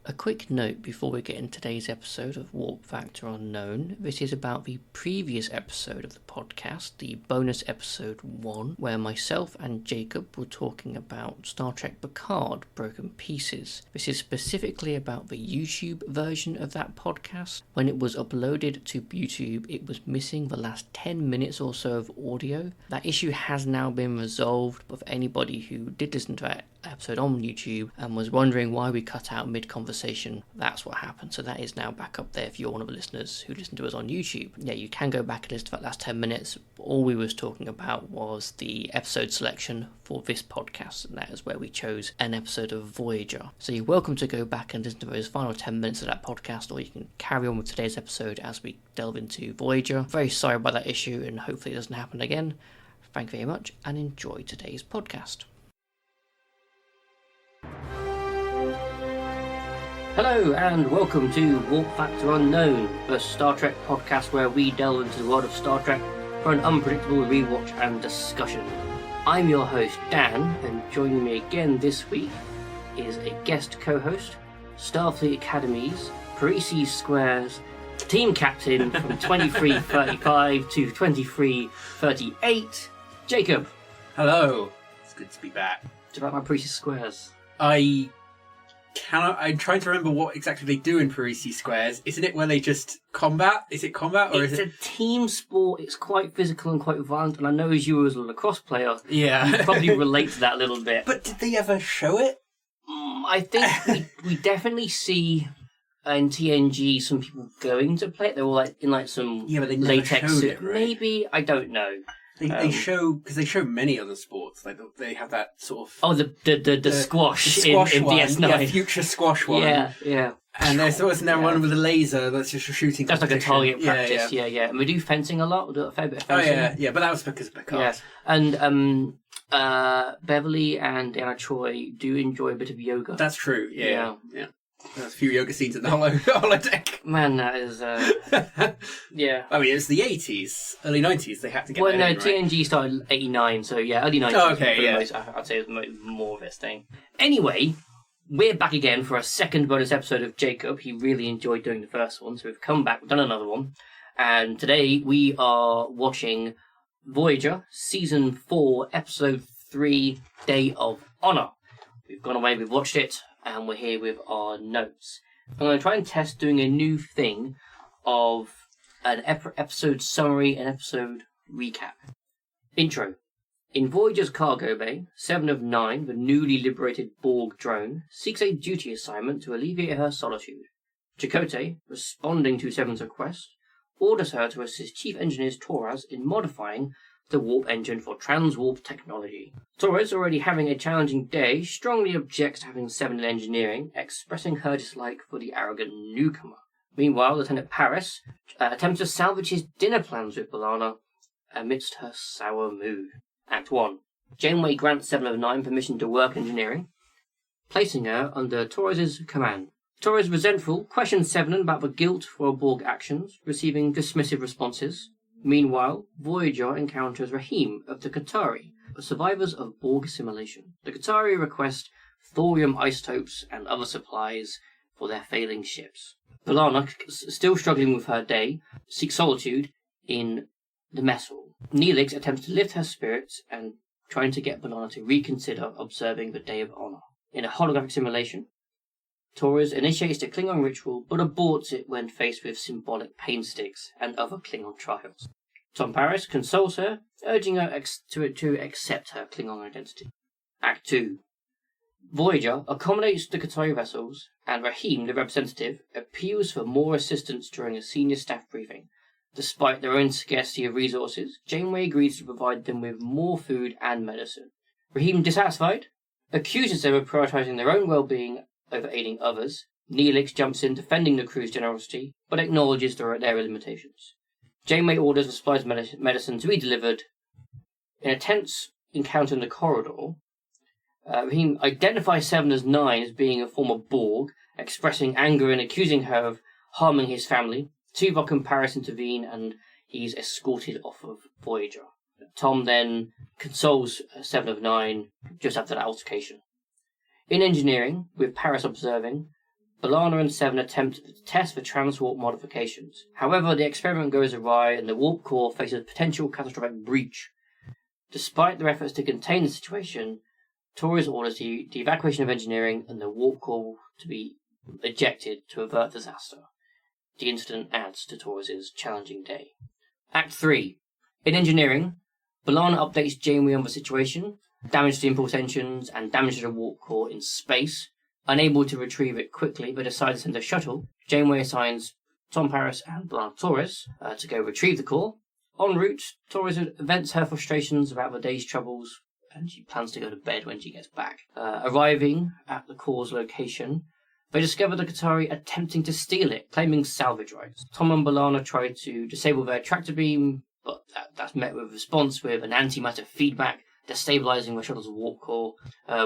A quick note before we get into today's episode of Warp Factor Unknown. This is about the previous episode of the podcast, the bonus episode 1, where myself and Jacob were talking about Star Trek Picard Broken Pieces. This is specifically about the YouTube version of that podcast. When it was uploaded to YouTube, it was missing the last 10 minutes or so of audio. That issue has now been resolved, but for anybody who did listen to that episode on YouTube and was wondering why we cut out mid-conversation, that's what happened. So that is now back up there if you're one of the listeners who listened to us on YouTube. Yeah, you can go back and listen to that last 10 minutes. All we was talking about was the episode selection for this podcast, and that is where we chose an episode of Voyager. So you're welcome to go back and listen to those final 10 minutes of that podcast, or you can carry on with today's episode as we delve into Voyager. Very sorry about that issue, and hopefully it doesn't happen again. Thank you very much, and enjoy today's podcast. Hello and welcome to Warp Factor Unknown, the Star Trek podcast where we delve into the world of Star Trek for an unpredictable rewatch and discussion. I'm your host Dan, and joining me again this week is a guest co-host, Starfleet Academy's Parisi Squares team captain from 2335 to 2338, Jacob. Hello, it's good to be back. Do you like my Parisi Squares? I'm trying to remember what exactly they do in Parisi Squares. Isn't it where they just combat? Is it combat or is it? It's a team sport. It's quite physical and quite violent. And I know as you as a lacrosse player, yeah, you probably relate to that a little bit. But did they ever show it? I think we definitely see in TNG some people going to play it. They're all in some but they latex suit. It, right? Maybe, I don't know. They show, because they show many other sports. Like they have that sort of the squash in one. DS9, yeah, future squash one. Yeah. And there's always one with a laser that's just a shooting. That's like a target practice. Yeah. And we do fencing a lot. We do a fair bit of fencing. Oh yeah, but that was because of Picard. Yeah, and Beverly and Anna Troy do enjoy a bit of yoga. That's true. Yeah. There's a few yoga scenes in the holodeck. Man, that is... yeah. I mean, it's the 80s, early 90s, they had to get that in, right? TNG started 89, so yeah, early 90s. Oh, okay, yeah. I'd say it was more of this thing. Anyway, we're back again for a second bonus episode of Jacob. He really enjoyed doing the first one, so we've come back, we've done another one. And today we are watching Voyager, Season 4, Episode 3, Day of Honor. We've gone away, we've watched it, and we're here with our notes. I'm going to try and test doing a new thing of an episode summary and episode recap. Intro. In Voyager's cargo bay, 7 of 9, the newly liberated Borg drone, seeks a duty assignment to alleviate her solitude. Chakotay, responding to 7's request, orders her to assist Chief Engineer Torres in modifying the warp engine for transwarp technology. Torres, already having a challenging day, strongly objects to having 7 in engineering, expressing her dislike for the arrogant newcomer. Meanwhile, Lieutenant Paris attempts to salvage his dinner plans with B'Elanna amidst her sour mood. Act 1. Janeway grants 7 of 9 permission to work engineering, placing her under Torres' command. Torres, resentful, questions 7 about the guilt for her Borg actions, receiving dismissive responses. Meanwhile, Voyager encounters Rahim of the Qatari, survivors of Borg assimilation. The Qatari request thorium isotopes and other supplies for their failing ships. B'Elanna, still struggling with her day, seeks solitude in the mess hall. Neelix attempts to lift her spirits and trying to get B'Elanna to reconsider observing the Day of Honor. In a holographic simulation, Torres initiates the Klingon ritual, but aborts it when faced with symbolic pain sticks and other Klingon trials. Tom Paris consoles her, urging her to accept her Klingon identity. Act 2. Voyager accommodates the Qatari vessels, and Rahim, the representative, appeals for more assistance during a senior staff briefing. Despite their own scarcity of resources, Janeway agrees to provide them with more food and medicine. Rahim, dissatisfied, accuses them of prioritizing their own well-being over aiding others. Neelix jumps in, defending the crew's generosity, but acknowledges their limitations. Janeway orders the supplies medicine to be delivered. In a tense encounter in the corridor, Rahim identifies 7 as 9 as being a former Borg, expressing anger and accusing her of harming his family. Tuvok and Paris intervene, and he's escorted off of Voyager. Tom then consoles 7 of 9 just after that altercation. In engineering, with Paris observing, B'Elanna and Seven attempt to test for transwarp modifications. However, the experiment goes awry and the warp core faces potential catastrophic breach. Despite their efforts to contain the situation, Torres orders the evacuation of engineering and the warp core to be ejected to avert disaster. The incident adds to Torres' challenging day. Act 3. In engineering, B'Elanna updates Janeway on the situation, damage to the impulse engines, and damage to the warp core in space. Unable to retrieve it quickly, but decides to send a shuttle. Janeway assigns Tom Paris and B'Elanna Torres to go retrieve the core. En route, Torres vents her frustrations about the day's troubles, and she plans to go to bed when she gets back. Arriving at the core's location, they discover the Qatari attempting to steal it, claiming salvage rights. Tom and B'Elanna try to disable their tractor beam, but that's met with a response with an antimatter feedback, destabilizing the shuttle's warp core.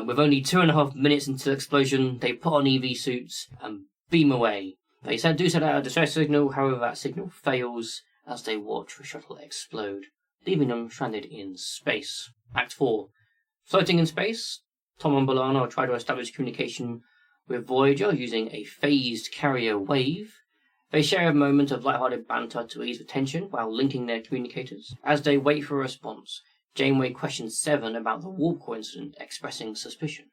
With only 2.5 minutes until explosion, they put on EV suits and beam away. They do send out a distress signal, however that signal fails as they watch the shuttle explode, leaving them stranded in space. Act 4. Floating in space, Tom and B'Elanna try to establish communication with Voyager using a phased carrier wave. They share a moment of lighthearted banter to ease the tension while linking their communicators. As they wait for a response, Janeway questions Seven about the warp core incident, expressing suspicion.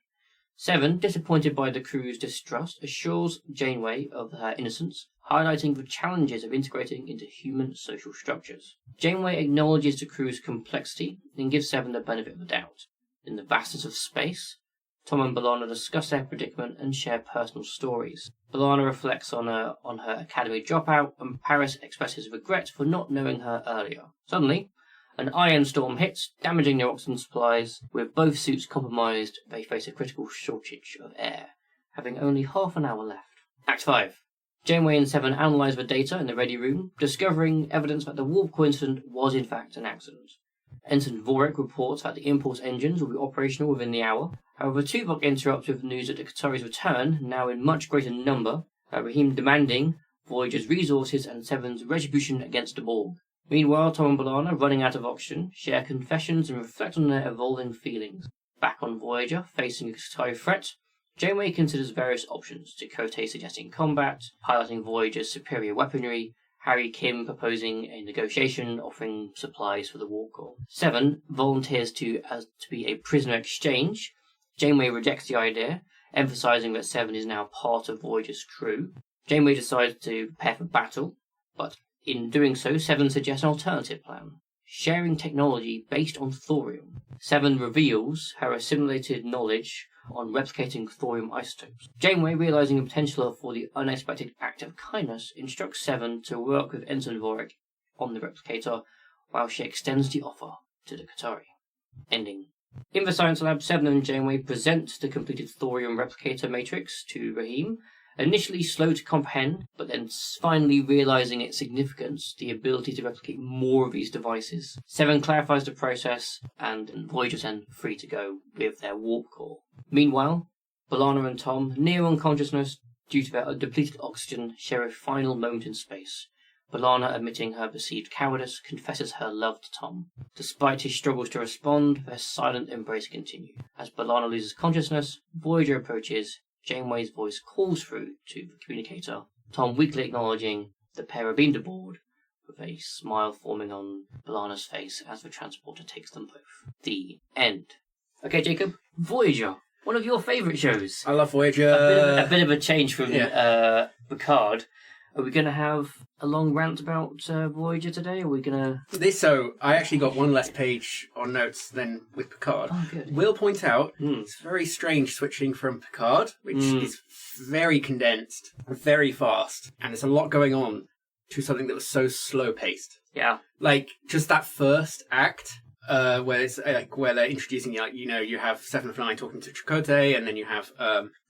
Seven, disappointed by the crew's distrust, assures Janeway of her innocence, highlighting the challenges of integrating into human social structures. Janeway acknowledges the crew's complexity and gives Seven the benefit of the doubt. In the vastness of space, Tom and B'Elanna discuss their predicament and share personal stories. B'Elanna reflects on her academy dropout, and Paris expresses regret for not knowing her earlier. Suddenly, an iron storm hits, damaging their oxygen supplies. With both suits compromised, they face a critical shortage of air, having only half an hour left. Act 5. Janeway and Seven analyse the data in the ready room, discovering evidence that the warp core incident was in fact an accident. Ensign Vorik reports that the impulse engines will be operational within the hour. However, Tuvok interrupts with news that the Qatari's return, now in much greater number, Rahim demanding Voyager's resources and Seven's retribution against the Borg. Meanwhile, Tom and B'Elanna, running out of oxygen, share confessions and reflect on their evolving feelings. Back on Voyager, facing a Qatari threat, Janeway considers various options, Chakotay suggesting combat, highlighting Voyager's superior weaponry, Harry Kim proposing a negotiation offering supplies for the warp core. Seven volunteers to be a prisoner exchange. Janeway rejects the idea, emphasizing that Seven is now part of Voyager's crew. Janeway decides to prepare for battle, but in doing so, Seven suggests an alternative plan, sharing technology based on thorium. Seven reveals her assimilated knowledge on replicating thorium isotopes. Janeway, realizing the potential for the unexpected act of kindness, instructs Seven to work with Ensign Vorik on the replicator while she extends the offer to the Qatari. Ending. In the science lab, Seven and Janeway present the completed thorium replicator matrix to Rahim, initially slow to comprehend, but then finally realizing its significance, the ability to replicate more of these devices. Seven clarifies the process, and Voyager's then free to go with their warp core. Meanwhile, B'Elanna and Tom, near unconsciousness due to their depleted oxygen, share a final moment in space. B'Elanna, admitting her perceived cowardice, confesses her love to Tom. Despite his struggles to respond, their silent embrace continues. As B'Elanna loses consciousness, Voyager approaches. Janeway's voice calls through to the communicator, Tom weakly acknowledging the pair are beamed aboard, with a smile forming on B'Elanna's face as the transporter takes them both. The end. Okay, Jacob, Voyager, one of your favourite shows. I love Voyager. A bit of a change from Picard. Are we going to have a long rant about Voyager today? Are we going to... So, I actually got one less page on notes than with Picard. Oh, good. Will point out, it's very strange switching from Picard, which is very condensed, very fast, and there's a lot going on, to something that was so slow-paced. Yeah. Like, just that first act... where it's where they're introducing you have Seven of Nine talking to Chakotay, and then you have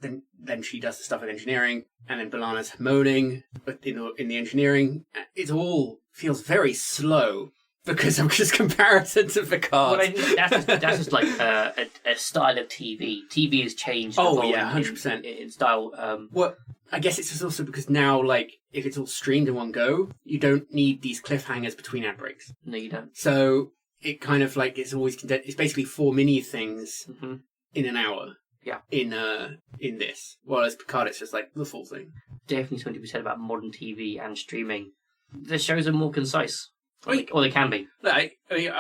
then she does the stuff with engineering, and then B'Elanna's moaning in the engineering. It all feels very slow because of just comparison to Picard. Well, I think that's just like a style of TV. TV has changed. Oh yeah, 100% in style. Well, I guess it's just also because now, like, if it's all streamed in one go, you don't need these cliffhangers between ad breaks. No, you don't. So. It kind of like it's always condensed. It's basically 4 mini things in an hour. Yeah. in this. Whereas Picard, it's just like the full thing. Definitely something to be said about modern TV and streaming. The shows are more concise. Right. Or they can be. Like, I mean,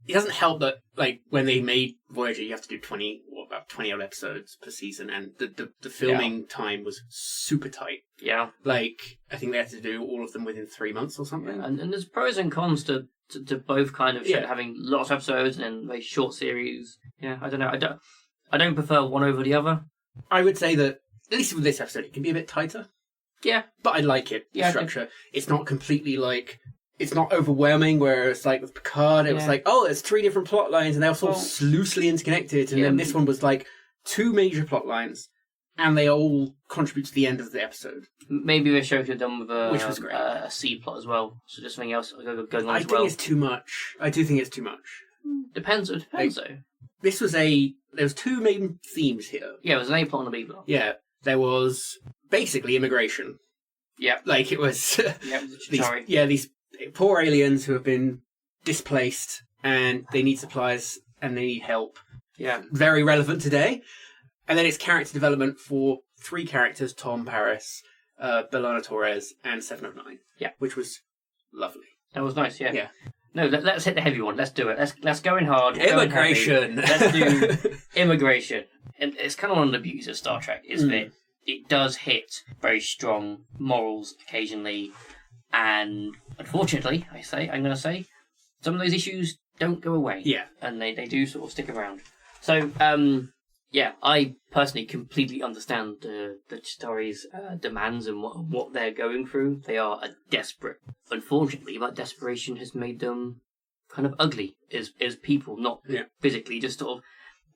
it doesn't help that, like, when they made Voyager, you have to do about 20 odd episodes per season, and the filming time was super tight. Yeah. Like, I think they had to do all of them within 3 months or something. And there's pros and cons to both kind of having lots of episodes and then very short series. Yeah, I don't know. I don't prefer one over the other. I would say that, at least with this episode, it can be a bit tighter. Yeah. But I like it, the structure. It's not completely like... It's not overwhelming, where it's like with Picard, it was like, oh, there's 3 different plot lines, and they're all sort of loosely interconnected. And then this one was like 2 major plot lines, and they all contribute to the end of the episode. Maybe the show could have done with which was great. A C plot as well. So just something else going on as well. I think it's too much. I do think it's too much. Depends. It depends, though. This was there was 2 main themes here. Yeah, it was an A plot and a B plot. Yeah, there was basically immigration. Yeah. Like, it was... Sorry. These poor aliens who have been displaced, and they need supplies, and they need help. Yeah. Very relevant today. And then it's character development for 3 characters, Tom Paris, B'Elanna Torres, and 7 of 9. Yeah. Which was lovely. That was nice, yeah. Yeah. No, let's hit the heavy one. Let's do it. Let's go in hard. Immigration. Let's do immigration. And it's kind of one of the beauties of Star Trek, is that it does hit very strong morals occasionally. And unfortunately, I'm going to say, some of those issues don't go away. Yeah. And they do sort of stick around. So, I personally completely understand the Chitauri's demands and what they're going through. They are desperate. Unfortunately, that desperation has made them kind of ugly as people, not physically, just sort of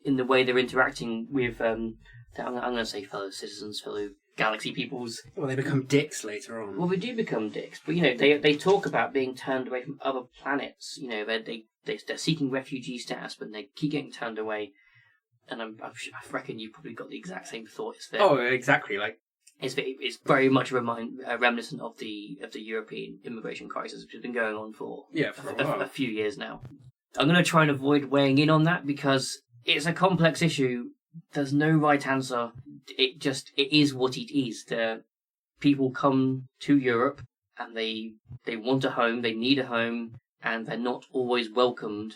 in the way they're interacting with, I'm going to say fellow citizens, fellow galaxy peoples. Well, they become dicks later on. Well, they do become dicks, but they talk about being turned away from other planets. They're seeking refugee status, but they keep getting turned away. And I reckon you probably got the exact same thought. Oh, exactly. Like it's very much reminiscent of the European immigration crisis, which has been going on for a few years now. I'm going to try and avoid weighing in on that because it's a complex issue. There's no right answer. It is what it is. The people come to Europe and they want a home, they need a home, and they're not always welcomed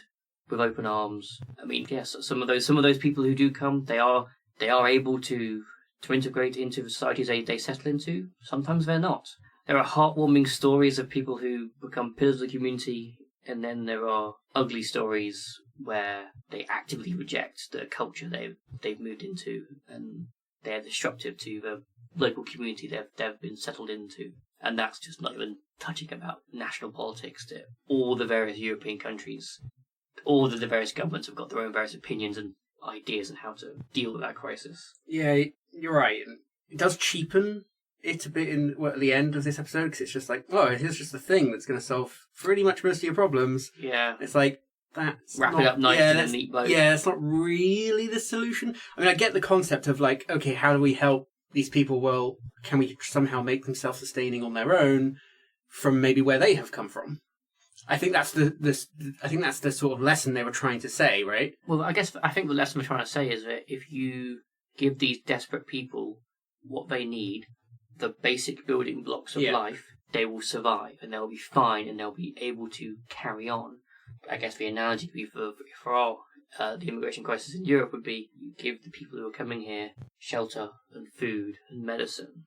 with open arms. I mean, yes, some of those people who do come, they are able to integrate into the societies they settle into. Sometimes they're not. There are heartwarming stories of people who become pillars of the community, and then there are ugly stories where they actively reject the culture they've moved into, and they're disruptive to the local community they've been settled into. And that's just not even touching about national politics. To all the various European countries, all the various governments have got their own various opinions and ideas on how to deal with that crisis. Yeah, you're right. It does cheapen it a bit at the end of this episode, because it's just like, oh, here's just the thing that's going to solve pretty much most of your problems. Yeah. It's like, that's wrap it up nice in a neat bow. Yeah, it's not really the solution. I mean, I get the concept of like, okay, how do we help these people? Well, can we somehow make them self-sustaining on their own from maybe where they have come from? I think that's the sort of lesson they were trying to say, right? Well, I think the lesson we're trying to say is that if you give these desperate people what they need, the basic building blocks of life, they will survive and they'll be fine and they'll be able to carry on. I guess the analogy would be for our the immigration crisis in Europe would be you give the people who are coming here shelter and food and medicine.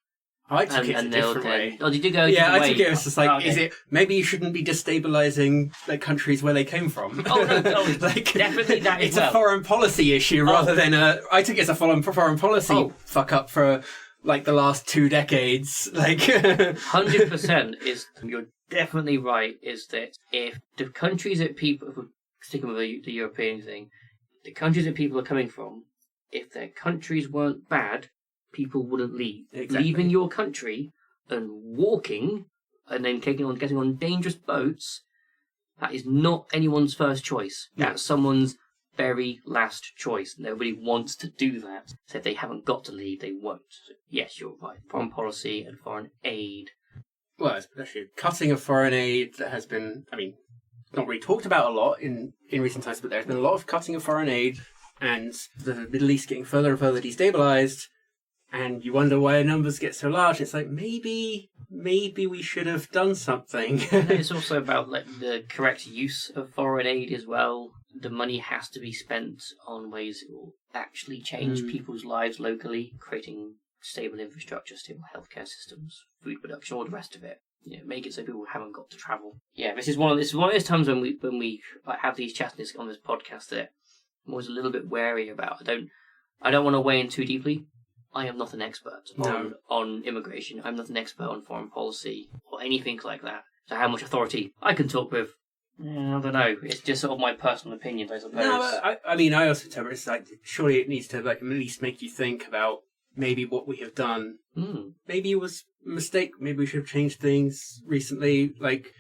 I took it a different way. Oh, did you go? Yeah, I took it as just like, is it maybe you shouldn't be destabilising the countries where they came from? Like, definitely that it's as well. a foreign policy issue rather than I took it as a foreign policy fuck up for like the last 2 decades. Like 100% is you're definitely right. Is that if the countries that people, if we're sticking with the European thing, the countries that people are coming from, if their countries weren't bad, people wouldn't leave. Exactly. Leaving your country and walking and then getting on dangerous boats, that is not anyone's first choice. No. That's someone's very last choice. Nobody wants to do that. So if they haven't got to leave, they won't. So yes, you're right. Foreign policy and foreign aid. Well, especially cutting of foreign aid that has been, I mean, not really talked about a lot in recent times, but there's been a lot of cutting of foreign aid and the Middle East getting further and further destabilized, and you wonder why the numbers get so large. It's like, maybe we should have done something. It's also about like the correct use of foreign aid as well. The money has to be spent on ways that will actually change people's lives locally, creating stable infrastructure, stable healthcare systems, food production, all the rest of it. Make it so people haven't got to travel. Yeah, this is one of those times when we like, have these chats on this podcast that I'm always a little bit wary about. I don't want to weigh in too deeply. I am not an expert on immigration. I'm not an expert on foreign policy or anything like that. So how much authority I can talk with, I don't know. It's just sort of my personal opinions, I suppose. No, I also interpret it's like, surely it needs to like at least make you think about maybe what we have done. Maybe it was a mistake. Maybe we should have changed things recently. Like,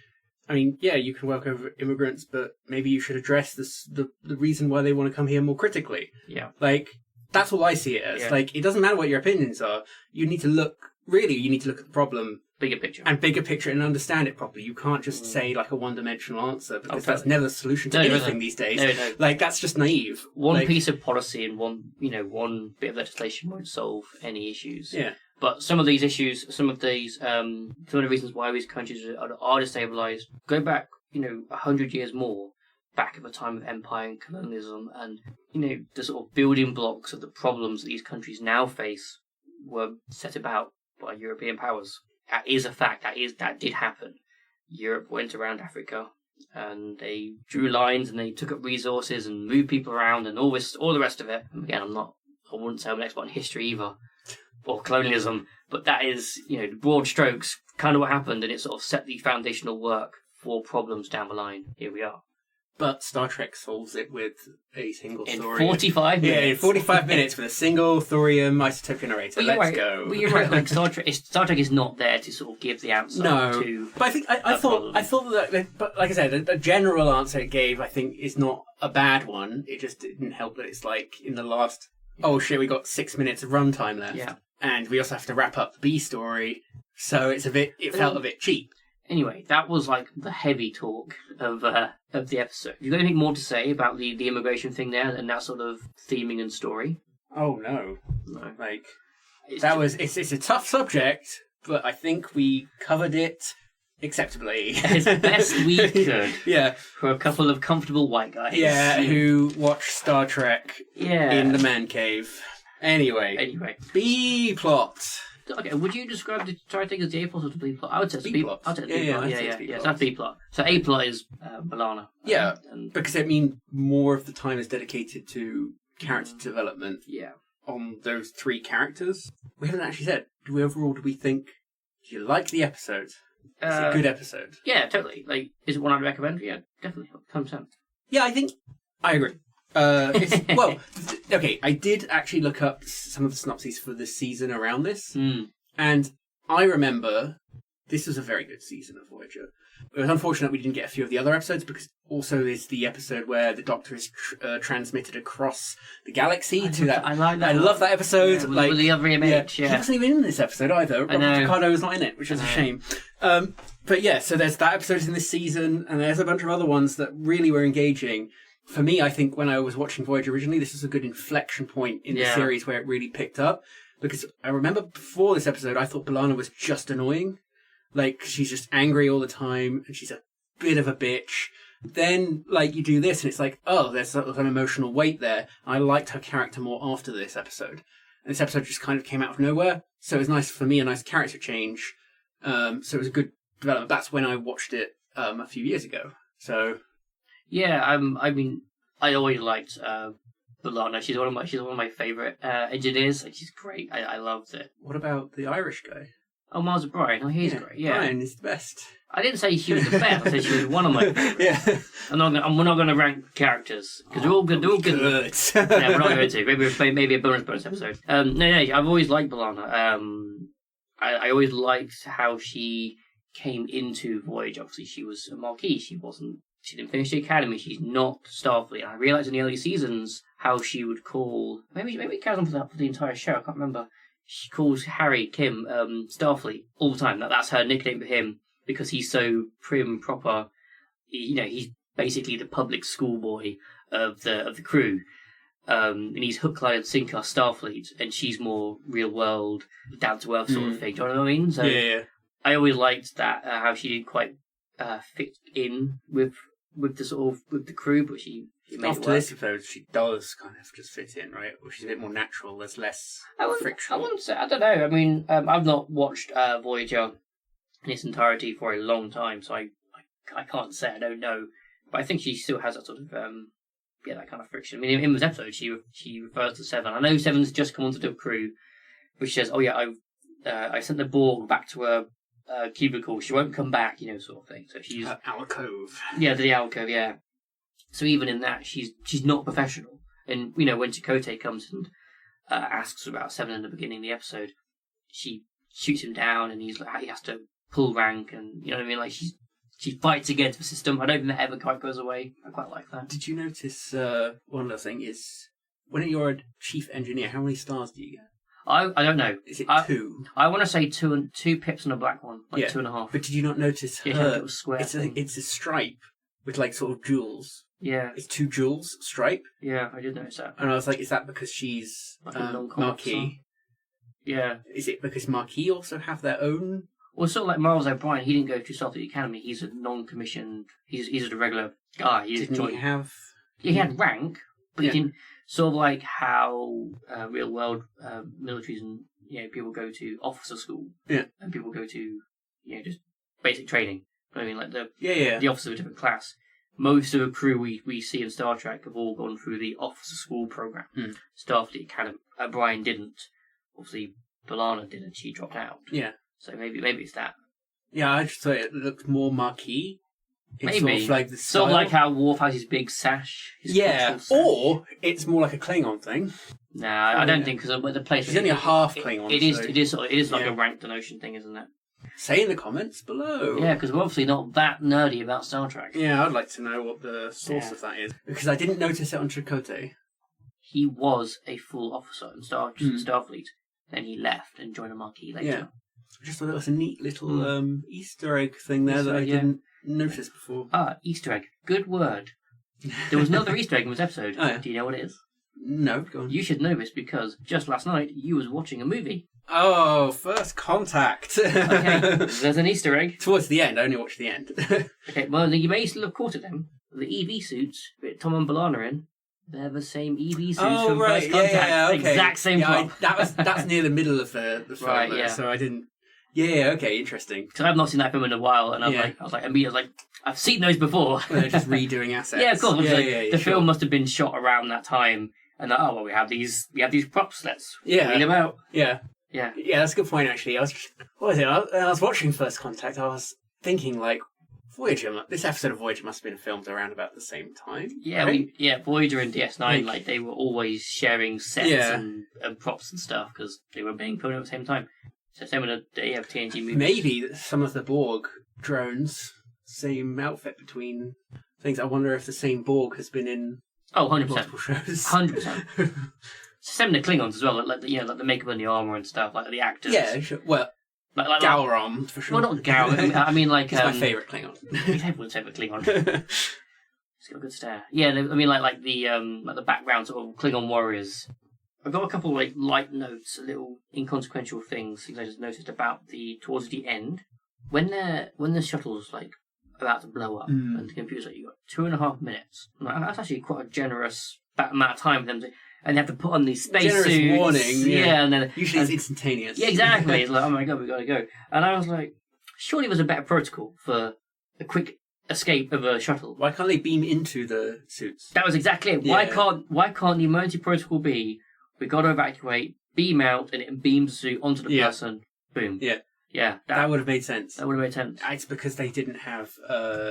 I mean, yeah, you can work over immigrants, but maybe you should address the reason why they want to come here more critically. Yeah. Like, that's what I see it as. Yeah. Like, it doesn't matter what your opinions are. You need to look at the problem. Bigger picture. And understand it properly. You can't just say, like, a one-dimensional answer, because that's never the solution to anything these days. No. Like, that's just naive. One piece of policy and one bit of legislation won't solve any issues. Yeah. But some of these issues, some of the reasons why these countries are destabilized go back, 100 years more, back at the time of empire and colonialism, and the sort of building blocks of the problems that these countries now face were set about by European powers. That is a fact. That did happen. Europe went around Africa and they drew lines and they took up resources and moved people around and all the rest of it. And again, I wouldn't say I'm an expert in history either, or colonialism, but that is, the broad strokes, kind of what happened, and it sort of set the foundational work for problems down the line. Here we are. But Star Trek solves it with a single in story. 45 minutes. Yeah, in 45 minutes with a single thorium isotope generator. Let's go. Well, you're right. Like Star Trek is not there to sort of give the answer to. But I think I thought that. But like I said, the general answer it gave, I think, is not a bad one. It just didn't help that it's like in the last. Oh shit! We got 6 minutes of runtime left. Yeah. And we also have to wrap up the B story, so it felt a bit cheap. Anyway, that was like the heavy talk of the episode. You got anything more to say about the immigration thing there and that sort of theming and story? Oh no. Like it's a tough subject, but I think we covered it acceptably. As best we could. Yeah. For a couple of comfortable white guys. Yeah, who watch Star Trek in the man cave. Anyway. B plot. Okay, would you describe the Titanic as the A plot or the B plot? I would say it's B plot. I'd say it's B plot. Yeah. So that's B plot. So A plot is B'Elanna. Yeah, because I mean, more of the time is dedicated to character development. Yeah. On those three characters. We haven't actually said. Do we think? Do you like the episode? It's a good episode. Yeah, totally. Like, is it one I'd recommend? Yeah, definitely, 100%. Yeah, I agree. Okay, I did actually look up some of the synopses for this season around this, and I remember this was a very good season of Voyager. It was unfortunate we didn't get a few of the other episodes, because also there's the episode where the Doctor is transmitted across the galaxy to that. I like that. I love that episode. Yeah, with the other image, He wasn't even in this episode either. Robert Picardo was not in it, which is a shame. But yeah, so there's that episode in this season, and there's a bunch of other ones that really were engaging. For me, I think when I was watching Voyager originally, this was a good inflection point in the series where it really picked up. Because I remember before this episode, I thought B'Elanna was just annoying. Like, she's just angry all the time, and she's a bit of a bitch. Then, like, you do this, and it's like, oh, there's sort of an emotional weight there. I liked her character more after this episode. And this episode just kind of came out of nowhere. So it was nice for me, a nice character change. So it was a good development. That's when I watched it a few years ago. So... Yeah, I mean, I always liked B'Elanna. She's one of my favourite engineers. Like, she's great. I loved it. What about the Irish guy? Oh, Miles O'Brien. Oh, he's great. Yeah, Brian is the best. I didn't say she was the best. I said she was one of my favourites. Yeah. We're not going to rank characters because they're all good. They're all good. Yeah, we're not going to. Maybe a bonus episode. No, I've always liked B'Elanna. I always liked how she came into Voyager. Obviously, she was a Marquis. She didn't finish the academy. She's not Starfleet. And I realised in the early seasons how she would call... Maybe it carries on for the entire show. I can't remember. She calls Harry, Kim, Starfleet all the time. That's her nickname for him because he's so prim, proper. He's basically the public schoolboy of the crew. and he's hook, line, and sinker Starfleet, and she's more real world, down to earth sort of thing. Do you know what I mean? So I always liked that how she didn't quite fit in with the sort of with the crew, but she made After it work. this episode, she does kind of just fit in, right? Or she's a bit more natural. There's less friction. I wouldn't say. I don't know. I mean, I've not watched Voyager in its entirety for a long time, so I can't say. I don't know, but I think she still has that sort of that kind of friction. I mean, in this episode, she refers to Seven. I know Seven's just come onto the crew, which says, "Oh yeah, I sent the Borg back to her cubicle. She won't come back," sort of thing. So she's alcove. Yeah, the alcove. Yeah. So even in that, she's not professional. And when Chakotay comes and asks about Seven in the beginning of the episode, she shoots him down, and he has to pull rank, and you know what I mean. Like she fights against the system. I don't think that ever quite goes away. I quite like that. Did you notice one other thing is when you're a chief engineer, how many stars do you get? I don't know. Is it 2? I want to say 2 pips and a black one, like 2.5. But did you not notice her? Yeah, it was square. It's a stripe with like sort of jewels. Yeah. It's 2 jewels stripe. Yeah, I did notice that. And I was like, is that because she's like a Marquis? Yeah. Is it because Marquis also have their own? Well, sort of like Miles O'Brien, he didn't go to Starfleet Academy. He's a non-commissioned. He's a regular guy. Didn't he have? Yeah, he had rank, but he didn't. Sort of like how real world militaries and people go to officer school. Yeah. And people go to just basic training. I mean, like the officers of a different class. Most of the crew we see in Star Trek have all gone through the officer school program. Starfleet Academy. O'Brien didn't. Obviously, B'Elanna did, and she dropped out. Yeah. So maybe it's that. Yeah, I just thought it looked more Marquis. It's maybe sort of like the style. Sort of like how Worf has his big sash. His sash. Or it's more like a Klingon thing. Nah, I don't think because the place. She's only a half Klingon. It is like a ranked notion thing, isn't it? Say in the comments below. Yeah, because we're obviously not that nerdy about Star Trek. Yeah, I'd like to know what the source of that is because I didn't notice it on Chakotay. He was a full officer in Starfleet. Then he left and joined a Marquis later. Yeah. I just thought it was a neat little Easter egg thing there that I didn't notice before. Easter egg. Good word. There was another Easter egg in this episode. Oh, yeah. Do you know what it is? No, go on. You should know this because just last night you was watching a movie. Oh, First Contact. Okay, there's an Easter egg. Towards the end, I only watched the end. Okay, well, you may still have caught it then. The EV suits that Tom and B'Elanna are in, they're the same EV suits from First Contact. Yeah, okay. Exact same prop. That's near the middle of the film, right, there, so I didn't... Yeah, okay, interesting. Because I've not seen that film in a while, and I was like, I've seen those before. They're just redoing assets. Yeah, of course. The film must have been shot around that time, and we have these props. Let's read them out. Yeah, that's a good point. Actually, I was watching First Contact. I was thinking like, Voyager. This episode of Voyager must have been filmed around about the same time. Yeah, right? Voyager and DS9, like they were always sharing sets and props and stuff because they were being filmed at the same time. So same with the TNG movies. Maybe some of the Borg drones, same outfit between things. I wonder if the same Borg has been in 100%. multiple shows. 100%. Same with the Klingons as well, like the makeup and the armour and stuff, like the actors. Yeah, sure. Well, like Gowron, for sure. Well, not Gowron. I mean, like... He's my favourite Klingon. He's everyone's favourite Klingon. He's got a good stare. Yeah, I mean, like the background sort of Klingon warriors. I've got a couple of light notes, little inconsequential things I just noticed about towards the end. When the shuttle's about to blow up and the computer's you got 2.5 minutes. That's actually quite a generous amount of time for them to... And they have to put on these space generous suits. Warning. Yeah, and then usually it's instantaneous. Yeah, exactly. It's like, oh my god, we gotta go. And I was like, surely there's a better protocol for a quick escape of a shuttle. Why can't they beam into the suits? That was exactly it. Yeah. Why can't the emergency protocol be we gotta evacuate, beam out, and it beams the suit onto the person. Boom. Yeah. Yeah. That would have made sense. That would have made sense. It's because they didn't have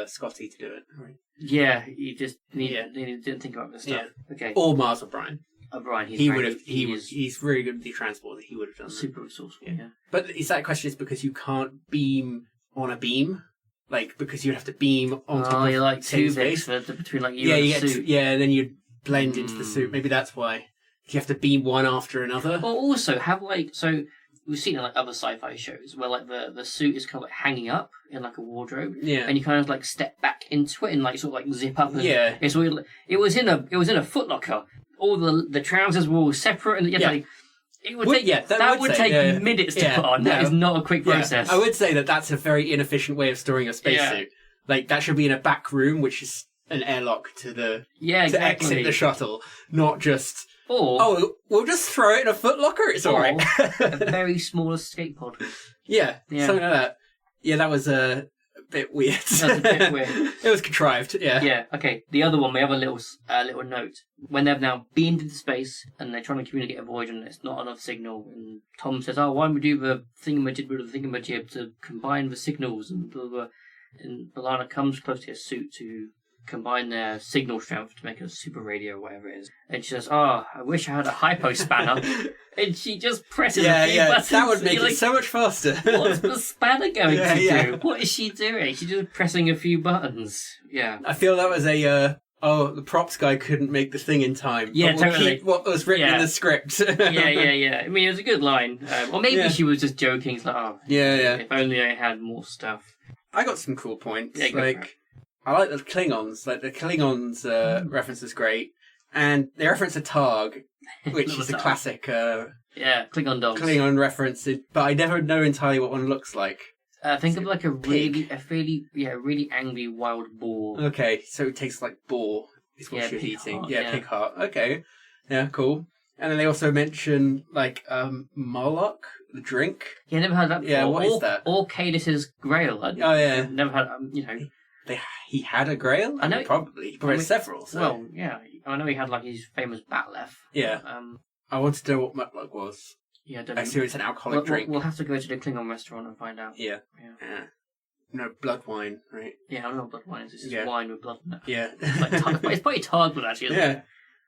Scotty to do it. Right? Yeah, you just didn't think about this stuff. Yeah. Okay. Or Mars O'Brien. O'Brien, he's very good with the transport. He would have done that. Super resourceful. Yeah. But is that question is because you can't beam on a beam? Because you'd have to beam on top of you're like same too big space? between you and the suit. And then you'd blend into the suit. Maybe that's why. You have to beam one after another. Or also have so we've seen in other sci-fi shows where the suit is kind of hanging up in a wardrobe. Yeah. And you kind of step back into it and sort of zip up. And, yeah. So it was in a footlocker. all the trousers were all separate, and like, it would take that would take minutes to put on. That is not a quick process. I would say that's a very inefficient way of storing a spacesuit. Like that should be in a back room, which is an airlock to exit the shuttle, not just. Or we'll just throw it in a footlocker. It's all right. A very small escape pod. Yeah, something like that. Yeah, that was a bit weird. That was a bit weird. It was contrived. Yeah. Yeah. Okay. The other one, we have a little note when they've now beamed into space and they're trying to communicate a Voyager and it's not enough signal. And Tom says, "Oh, why don't we do the thingamajig to combine the signals?" And blah, blah, blah. And B'Elanna comes close to his suit to combine their signal strength to make a super radio or whatever it is. And she says, "Oh, I wish I had a hypo spanner." And she just presses a few buttons. That would make it so much faster. What's the spanner going to do? What is she doing? She's just pressing a few buttons. Yeah. I feel that was the props guy couldn't make the thing in time. Yeah, but we'll totally. keep what was written in the script. yeah. I mean, it was a good line. Or maybe she was just joking. It's like, if only I had more stuff. I got some cool points. Yeah, I like the Klingons. Like the Klingons reference is great, and they reference a Targ, which is a classic. Klingon dogs. Klingon reference, but I never know entirely what one looks like. Think of like a really angry wild boar. Okay, so it tastes like boar. Is what you're eating. Heart, pig heart. Okay, yeah, cool. And then they also mention like Moloch, the drink. Yeah, never heard that before. Yeah, what is that? Or Cadis's Grail. Never had. He had a Grail? I know. He probably had several. So. Well, yeah. I know he had like his famous Batleth. Yeah. I wanted to know what Mutlock was. Yeah, I don't know. I assume it's an alcoholic drink. We'll have to go to the Klingon restaurant and find out. Yeah. No, blood wine, right? Yeah, I don't know what blood wine is. This is wine with blood in it. Yeah. It's probably Targ blood, actually, isn't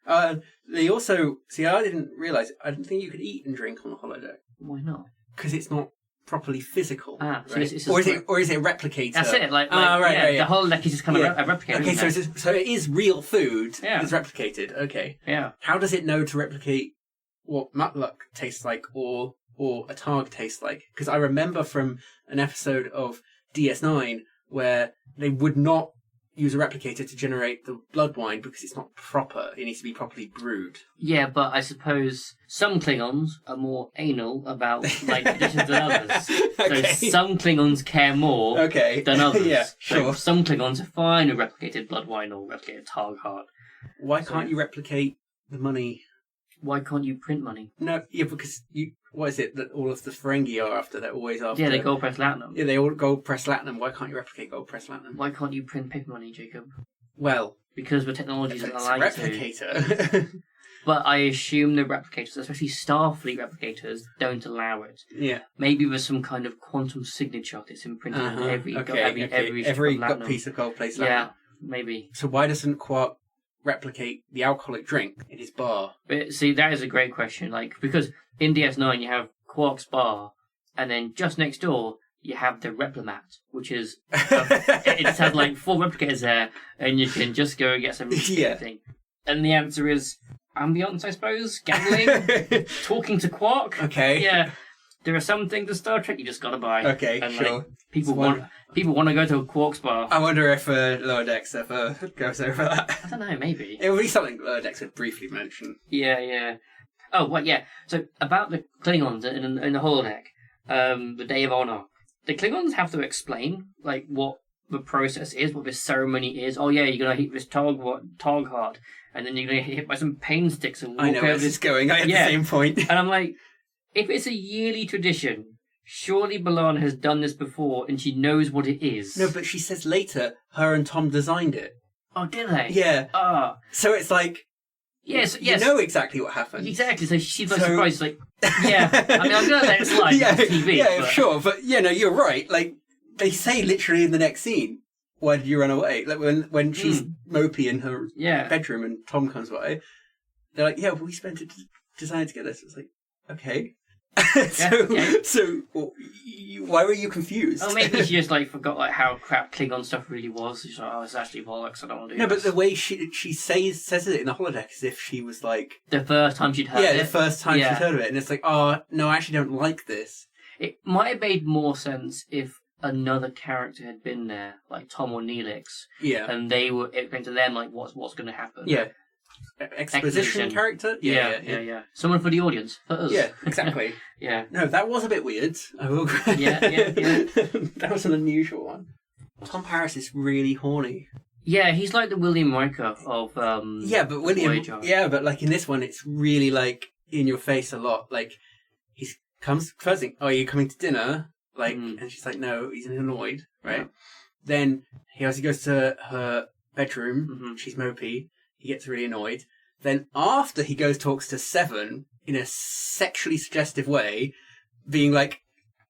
it? They also... See, I didn't realise... I didn't think you could eat and drink on the holodeck. Why not? Because it's not properly physical. So right? Or is it a replicator? That's it. Right. The holodeck is just kind of a replicator. Okay, so it is real food. Yeah. It's replicated. Okay. Yeah. How does it know to replicate what Mutlock tastes like or a Targ tastes like? Because I remember from an episode of DS9 where they would not use a replicator to generate the blood wine because it's not proper. It needs to be properly brewed. Yeah, but I suppose some Klingons are more anal about traditions than others. Okay. So some Klingons care more than others. Yeah, sure. So some Klingons are fine with replicated blood wine or replicated Targ heart. Why can't you replicate the money? Why can't you print money? No, because what is it that all of the Ferengi are after? They're always after. Yeah, they gold press latinum. Yeah, they all gold press latinum. Why can't you replicate gold press latinum? Why can't you print paper money, Jacob? Well, because the technology doesn't allow you to. Replicator. But I assume the replicators, especially Starfleet replicators, don't allow it. Yeah. Maybe there's some kind of quantum signature that's imprinted on every piece of gold place latinum. Yeah, maybe. So why doesn't Quark replicate the alcoholic drink in his bar? But see, that is a great question. Because in DS9 you have Quark's bar, and then just next door you have the Replimat, which is it just has 4 replicators there, and you can just go and get some thing. And the answer is ambience, I suppose, gambling, talking to Quark. Okay. Yeah. There are some things in Star Trek you just gotta buy. Okay, and, sure. People want to go to a Quark's bar. I wonder if Lower Decks ever goes over that. I don't know, maybe. It would be something Lower Decks would briefly mention. Yeah. Oh, well, yeah. So, about the Klingons in the holodeck, the Day of Honor, the Klingons have to explain, what the process is, what this ceremony is. Oh, yeah, you're going to hit this Targ heart, and then you're going to get hit by some pain sticks and walk over where this is going. I had the same point. And I'm like, if it's a yearly tradition, surely B'Elanna has done this before and she knows what it is. No, but she says later her and Tom designed it. Oh, did they? Yeah. So it's like... Yes. You know exactly what happened. Exactly. So she's surprised. Yeah. I mean, I'm going to let it slide on TV. Yeah, sure. But, you're right. They say literally in the next scene, why did you run away? When she's mopey in her bedroom and Tom comes by, they're like, we spent it designing together. So it's like, okay. So why were you confused? Oh, maybe she just forgot how crap Klingon stuff really was. She's like, it's actually bollocks. I don't want to do this. But the way she says it in the holodeck as if she was the first time she'd heard it. Yeah, the first time she'd heard of it, and it's like, oh no, I actually don't like this. It might have made more sense if another character had been there, like Tom or Neelix. Yeah, and they were explaining to them what's going to happen. Yeah. exposition character. Yeah. Someone for the audience, for us. Yeah, exactly. Yeah. No, that was a bit weird. I will. Yeah. That was an unusual one. Tom Paris is really horny. Yeah, he's like the William Riker of but William. Voyager. Yeah, but like in this one, it's really like in your face a lot. Like he comes first thing. Oh, are you coming to dinner? Like, and she's like, no. He's annoyed, right? Yeah. Then he goes to her bedroom. Mm-hmm. She's mopey. He gets really annoyed. Then after he talks to Seven in a sexually suggestive way, being like,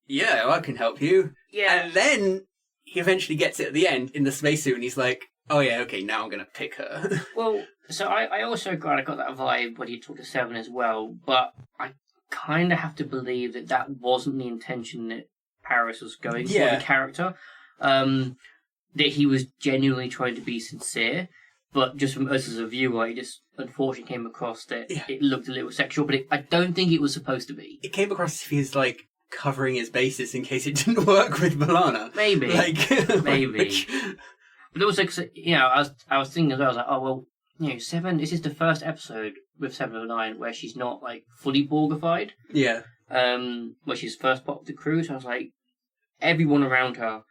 yeah, I can help you. Yeah. And then he eventually gets it at the end in the spacesuit and he's like, oh yeah, okay, now I'm going to pick her. Well, so I also got that vibe when he talked to Seven as well, but I kind of have to believe that wasn't the intention that Paris was going for the character. That he was genuinely trying to be sincere, but just from us as a viewer, it just unfortunately came across that it looked a little sexual, but I don't think it was supposed to be. It came across as if he's like covering his bases in case it didn't work with B'Elanna. Maybe. Which... But also, I was thinking as well, I was like, oh, well, Seven, this is the first episode with 709 where she's not like fully Borgified. Yeah. Where she's first part of the crew, so I was like, everyone around her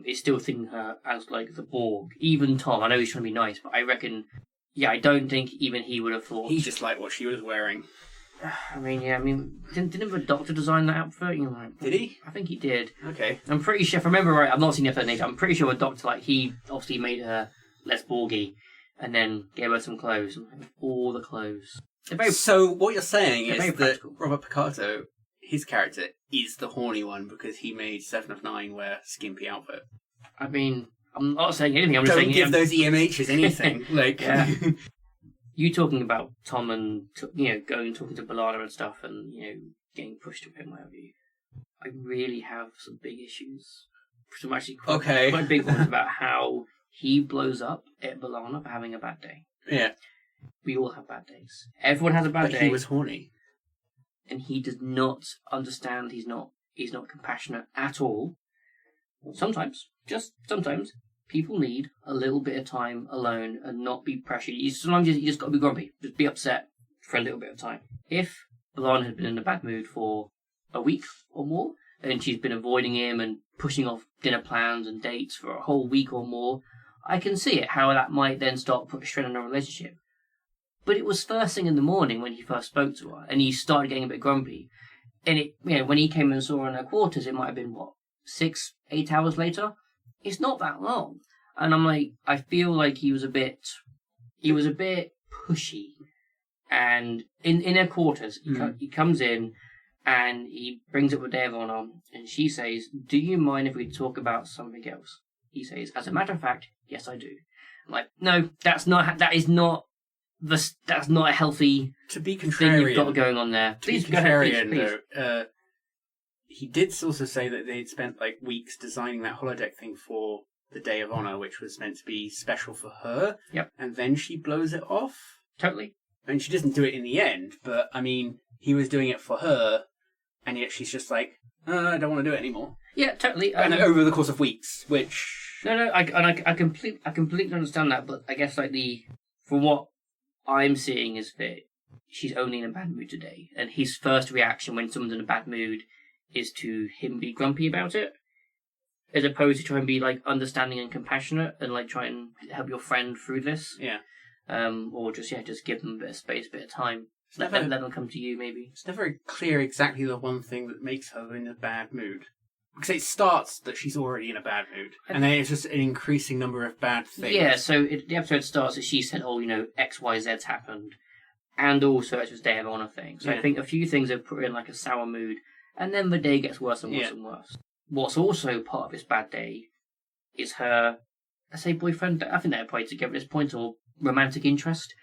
is still thinking her as like the Borg. Even Tom, I know he's trying to be nice, but I reckon, I don't think even he would have thought. He just liked what she was wearing. Didn't the Doctor design that outfit? Did he? I think he did. Okay. I'm pretty sure, if I remember right, I've not seen the episode, I'm pretty sure the Doctor, he obviously made her less Borgy, and then gave her some clothes, all the clothes. So what you're saying is that practical. Robert Picardo, his character, is the horny one because he made 7 of 9 wear skimpy outfit. I'm not saying anything. I'm just saying... Don't give those EMHs anything. You talking about Tom and, going talking to B'Elanna and stuff and, getting pushed away and whatever. I really have some big issues. Some actually quite big ones about how he blows up at B'Elanna for having a bad day. Yeah. We all have bad days. Everyone has a bad day. But he was horny. And he does not understand. He's not compassionate at all. Sometimes, just sometimes, people need a little bit of time alone and not be pressured. Sometimes you just got to be grumpy. Just be upset for a little bit of time. If B'Elanna had been in a bad mood for a week or more, and she's been avoiding him and pushing off dinner plans and dates for a whole week or more, I can see it, how that might then start putting strain on a relationship. But it was first thing in the morning when he first spoke to her, and he started getting a bit grumpy. And when he came and saw her in her quarters, it might have been, 6-8 hours later? It's not that long. And I'm like, I feel like he was a bit pushy. And in her quarters, he comes in and he brings up a Day of Honor, and she says, do you mind if we talk about something else? He says, as a matter of fact, yes, I do. I'm like, no, that's not a healthy to be contrarian, thing you've got going on there. Please, to be contrarian, please. He did also say that they'd spent weeks designing that holodeck thing for the Day of Honor, which was meant to be special for her. Yep. And then she blows it off. Totally. And she doesn't do it in the end, but he was doing it for her, and yet she's just like, I don't want to do it anymore. Yeah, totally. And over the course of weeks, which I completely understand that, but I guess from what I'm seeing is that she's only in a bad mood today, and his first reaction when someone's in a bad mood is to him be grumpy about it, as opposed to try and be understanding and compassionate and try and help your friend through this. Yeah. Or just give them a bit of space, a bit of time. Let them come to you, maybe. It's never clear exactly the one thing that makes her in a bad mood. Because it starts that she's already in a bad mood, and then it's just an increasing number of bad things. Yeah, so the episode starts as she said, X, Y, Z's happened, and also it was Day of Honor thing. So I think a few things have put her in a sour mood, and then the day gets worse and worse and worse. What's also part of this bad day is her, let's say, boyfriend. I think they're probably together at this point, or romantic interest.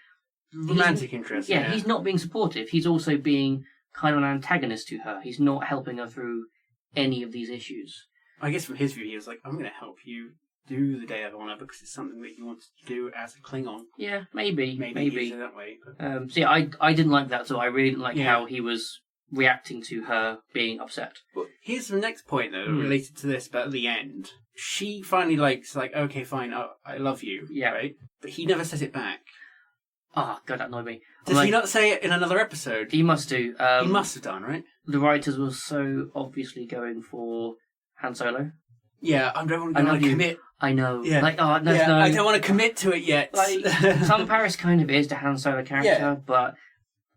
Interest, yeah. He's not being supportive. He's also being kind of an antagonist to her. He's not helping her through any of these issues. I guess from his view, he was like, I'm going to help you do the Day of Honor because it's something that you want to do as a Klingon. Yeah, maybe. That way. But... so yeah, I didn't like that, so I really didn't like how he was reacting to her being upset. Well, here's the next point, though, related to this, but at the end. She finally okay, fine, I love you, right? But he never says it back. Oh, God, that annoyed me. Does he not say it in another episode? He must do. He must have done, right? The writers were so obviously going for Han Solo. Yeah, I don't want to commit. I know. Yeah. Like, oh, no, yeah, no. I don't want to commit to it yet. Like, Tom Paris kind of is the Han Solo character, but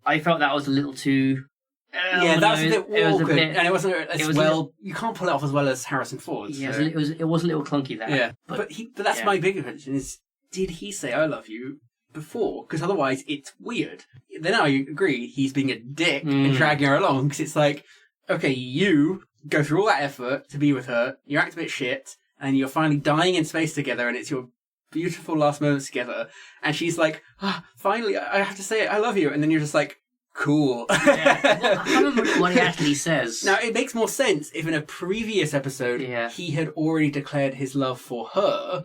I felt that was a little too... that was a bit awkward, and it wasn't as well. You can't pull it off as well as Harrison Ford. Yeah, so. it was a little clunky there. Yeah, but that's my bigger question: is did he say "I love you" before? Because otherwise, it's weird. Then I agree he's being a dick and dragging her along because it's like, okay, you go through all that effort to be with her, you act a bit shit, and you're finally dying in space together, and it's your beautiful last moments together, and she's like, finally, I have to say I love you, and then you're just like. Cool. Yeah. Well, I can't remember what he actually says. Now, it makes more sense if in a previous episode he had already declared his love for her,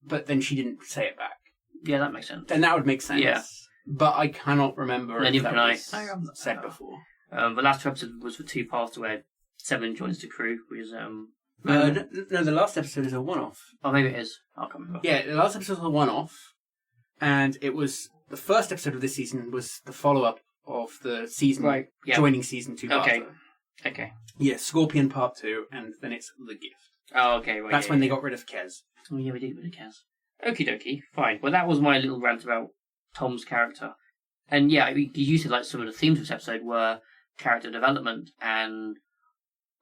but then she didn't say it back. Yeah, that makes sense. Then that would make sense. Yeah. But I cannot remember if that was said before. The last episode was for 2 parts where Seven joins the crew, which is... no, the last episode is a one-off. Oh, maybe it is. I can't remember. Yeah, the last episode was a one-off, and it was... The first episode of this season was the follow-up of the season, joining season 2. Okay. Yeah, Scorpion Part 2, and then it's The Gift. Oh, okay. Right, That's when they got rid of Kez. Oh, yeah, we did get rid of Kez. Okie dokie, fine. Well, that was my little rant about Tom's character. And yeah, you said like some of the themes of this episode were character development, and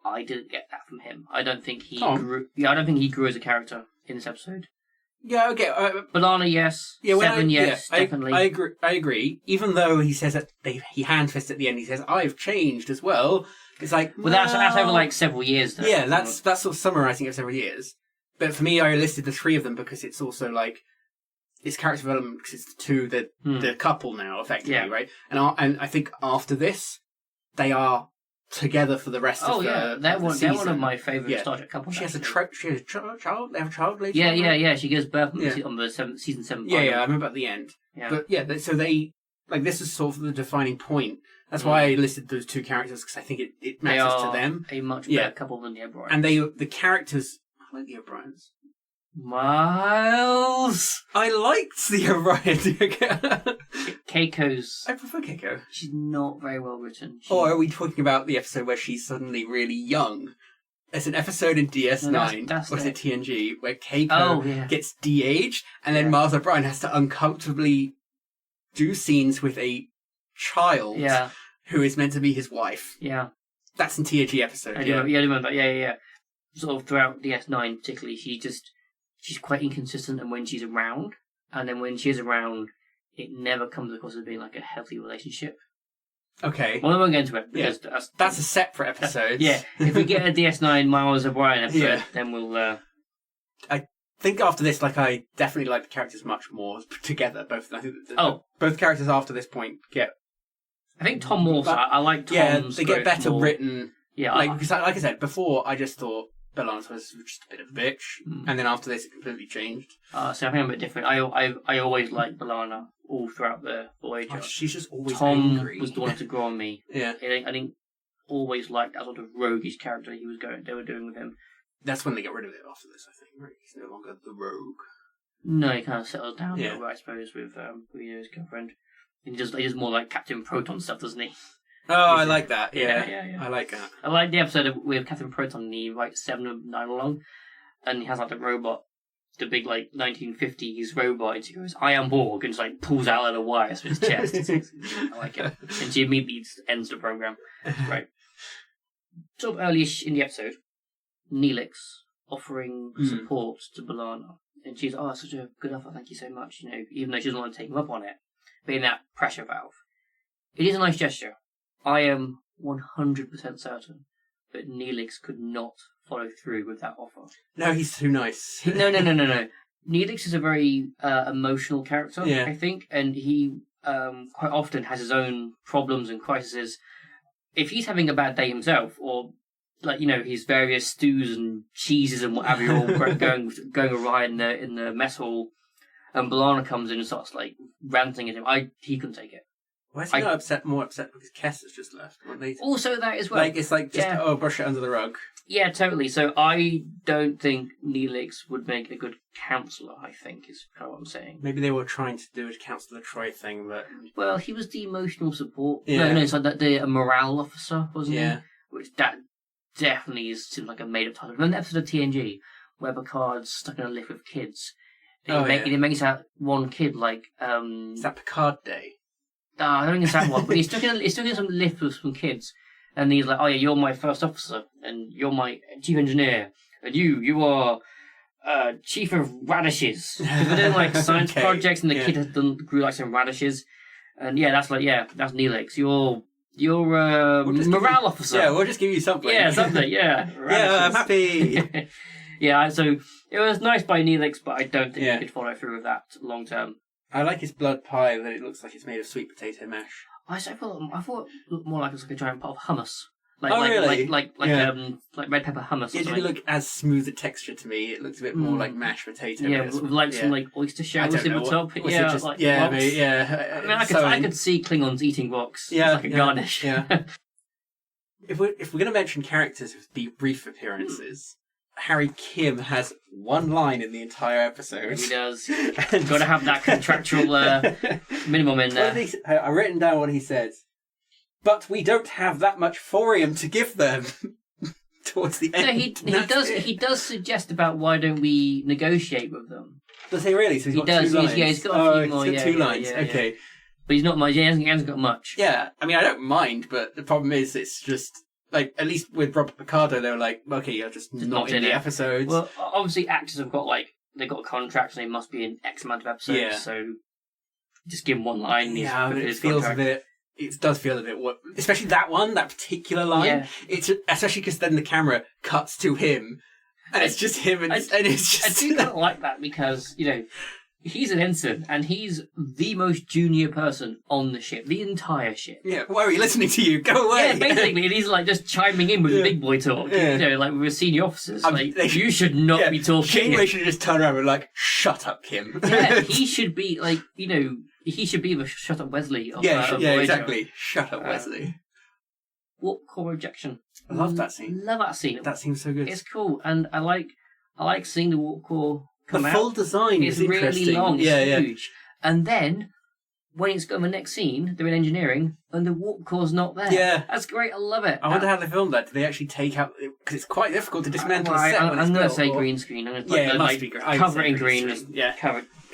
I didn't get that from him. I don't think he grew. Yeah, I don't think he grew as a character in this episode. Yeah, okay. Balana, yes. Yeah, Seven, yes, definitely. I agree. Even though he says that he hand-fists at the end, he says, I've changed as well. It's like... Well, that's over like several years, though. Yeah, that's sort of summarising it several years. But for me, I listed the 3 of them because it's also like... It's character development because it's the couple now, effectively, right? And I think after this, they are... together for the rest of the they're season. one of my favourite Star Trek couples. She has a child. They have a child later. Yeah. She gives birth on the season 7. Yeah. I remember at the end. Yeah. But so they like this is sort of the defining point. That's why I listed those 2 characters because I think it matters to them. A much better couple than the O'Briens. And the characters. I like the O'Briens. Miles. I liked the O'Briens. Keiko's... I prefer Keiko. She's not very well written. Or are we talking about the episode where she's suddenly really young? It's an episode in DS9, or is it TNG, where Keiko gets de-aged, and then Miles O'Brien has to uncomfortably do scenes with a child who is meant to be his wife. Yeah. That's in TNG episode. I remember. Yeah. Sort of throughout DS9 particularly, she's quite inconsistent in when she's around, and then when she is around, it never comes across as being like a healthy relationship. Okay. Well, I won't get into it because that's a separate episode. Yeah, if we get a DS9 Miles O'Brien episode, then we'll. I think after this, I definitely like the characters much more together. Both. I think both characters after this point get. I think Tom more. I like Tom's. Yeah, they get better written. Yeah, because like I said before, I just thought Balance was just a bit of a bitch, and then after this, it completely changed. So I think I'm a bit different. I always liked Balana all throughout the Voyager. Oh, she's just always angry. Tom was the one to grow on me. Yeah, I didn't always like that sort of roguish character they were doing with him. That's when they get rid of it after this, I think. Right? He's no longer the rogue. No, he kind of settles down, I suppose, with his girlfriend. He does more like Captain Proton stuff, doesn't he? Oh, I like that. Yeah. I like that. I like the episode with Captain Proton, and he invites 7 of 9 along, and he has the robot, the big 1950s robot, and she goes, "I am Borg," and just pulls out of the wires from his chest. I like it. And she immediately ends the program. Right. Sort of early-ish in the episode, Neelix offering support to Balana, and she's, such a good offer, thank you so much, even though she doesn't want to take him up on it, being that pressure valve. It is a nice gesture. I am 100% certain that Neelix could not follow through with that offer. No, he's too nice. No. Neelix is a very emotional character, I think, and he quite often has his own problems and crises. If he's having a bad day himself, or his various stews and cheeses and whatever are all going awry in the mess hall, and Balana comes in and starts ranting at him, he couldn't take it. Why is he not more upset because Kess has just left? Also that as well. Like, it's like, just, brush it under the rug. Yeah, totally. So I don't think Neelix would make a good counselor, I think, is kind of what I'm saying. Maybe they were trying to do a Counselor Troy thing, but... Well, he was the emotional support. Yeah. No, it's like the morale officer, wasn't he? Yeah. Which that definitely seems like a made-up title. Remember the episode of TNG where Picard's stuck in a lift with kids? He makes out one kid like... Is that Picard Day? I don't think it's that one, but he's stuck in some lift with some kids. And he's like, oh yeah, you're my first officer, and you're my chief engineer, and you are chief of radishes. Because we're doing like science projects, and the kid grew like some radishes, and that's Neelix. You're morale officer. Yeah, we'll just give you something. Yeah, something. Yeah. Yeah, I'm happy. Yeah, so it was nice by Neelix, but I don't think he could follow through with that long term. I like his blood pie that it looks like it's made of sweet potato mash. I thought it looked more like it was like a giant pot of hummus. Really? Like red pepper hummus. It didn't look as smooth a texture to me. It looked a bit more like mashed potato. Yeah, with some like oyster shells in the top. Maybe, I could see Klingons eating rocks. Yeah, like a garnish. Yeah. If we're gonna mention characters with brief appearances. Harry Kim has one line in the entire episode. He does. Got to have that contractual minimum in there. I've written down what he says. But we don't have that much thorium to give them. Towards the end. No, he does suggest about why don't we negotiate with them. Does he really? So he's got 2 lines. Yeah, he's got a few more. He's got 2 lines. Yeah, okay. But he's not much. He hasn't got much. Yeah, I mean, I don't mind, but the problem is, it's just. Like, at least with Robert Picardo, they were like, okay, you're just not in the episodes. Well, obviously, actors have got, they've got contracts and they must be in X amount of episodes, so just give him one line. Yeah, but it feels a bit... It does feel a bit... Especially that particular line. Yeah. It's especially because then the camera cuts to him, and it's just him, and it's just... I do kind of like that because, he's an ensign, and he's the most junior person on the ship, the entire ship. Yeah, why are we listening to you? Go away! Yeah, basically, and he's just chiming in with the big boy talk. Yeah. Like with senior officers. You should not be talking. Janeway should just turn around and shut up, Kim. Yeah, he should be he should be the shut up Wesley of Voyager. Exactly. Shut up, Wesley. Warp core rejection. I love that scene. Love that scene. That seems so good. It's cool, and I like seeing the warp core. The full design is really long, it's huge. And then, when it's got in the next scene, they're in engineering, and the warp core's not there. Yeah. That's great, I love it. I wonder how they filmed that. Did they actually take out... Because it's quite difficult to dismantle a set I'm going to say green screen. I'm it must be green. Cover it in green.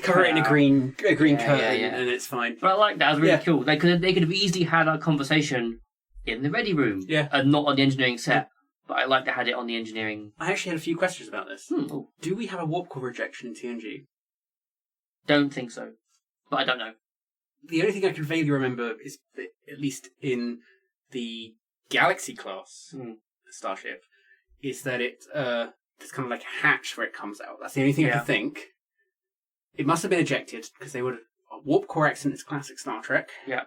Cover it in a green curtain, and it's fine. But I like that. It was really cool. They could have easily had a conversation in the ready room, and not on the engineering set. Yeah. But I like to have it on the engineering. I actually had a few questions about this. Do we have a warp core rejection in TNG? Don't think so. But I don't know. The only thing I can vaguely remember is, that, at least in the Galaxy class starship, is that it's kind of like a hatch where it comes out. That's the only thing I can think. It must have been ejected, because they would have... A warp core accident is classic Star Trek. Yeah.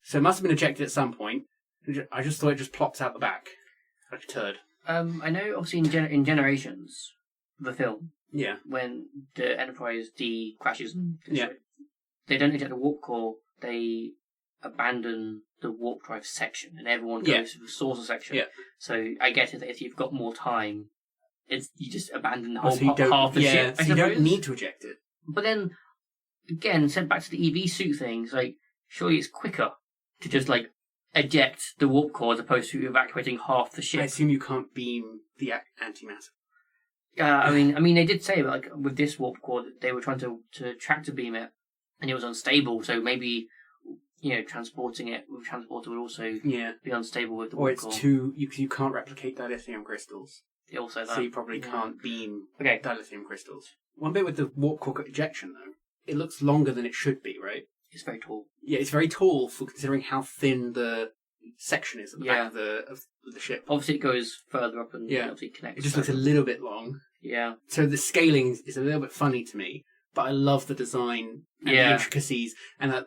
So it must have been ejected at some point. I just thought it just plops out the back. Like a turd. I know, obviously, in Generations, the film, Yeah. when the Enterprise D crashes, they don't eject the warp core, they abandon the warp drive section, and everyone goes to the saucer section. Yeah. So I get it that if you've got more time, you just abandon the whole half the ship. So you don't need to eject it. But then, again, sent back to the EV suit thing, it's surely it's quicker to just, eject the warp core as opposed to evacuating half the ship. I assume you can't beam the antimatter. I mean, they did say with this warp core that they were trying to tractor beam it, and it was unstable. So maybe transporting it with transporter would also be unstable with the warp core. Or it's you can't replicate dilithium crystals. Also, that. So you probably can't beam dilithium crystals. One bit with the warp core ejection though, it looks longer than it should be, right? It's very tall. Yeah, it's very tall for considering how thin the section is at the back of the ship. Obviously, it goes further up and obviously connects. It just looks a little bit long. Yeah. So the scaling is a little bit funny to me, but I love the design and the intricacies, and that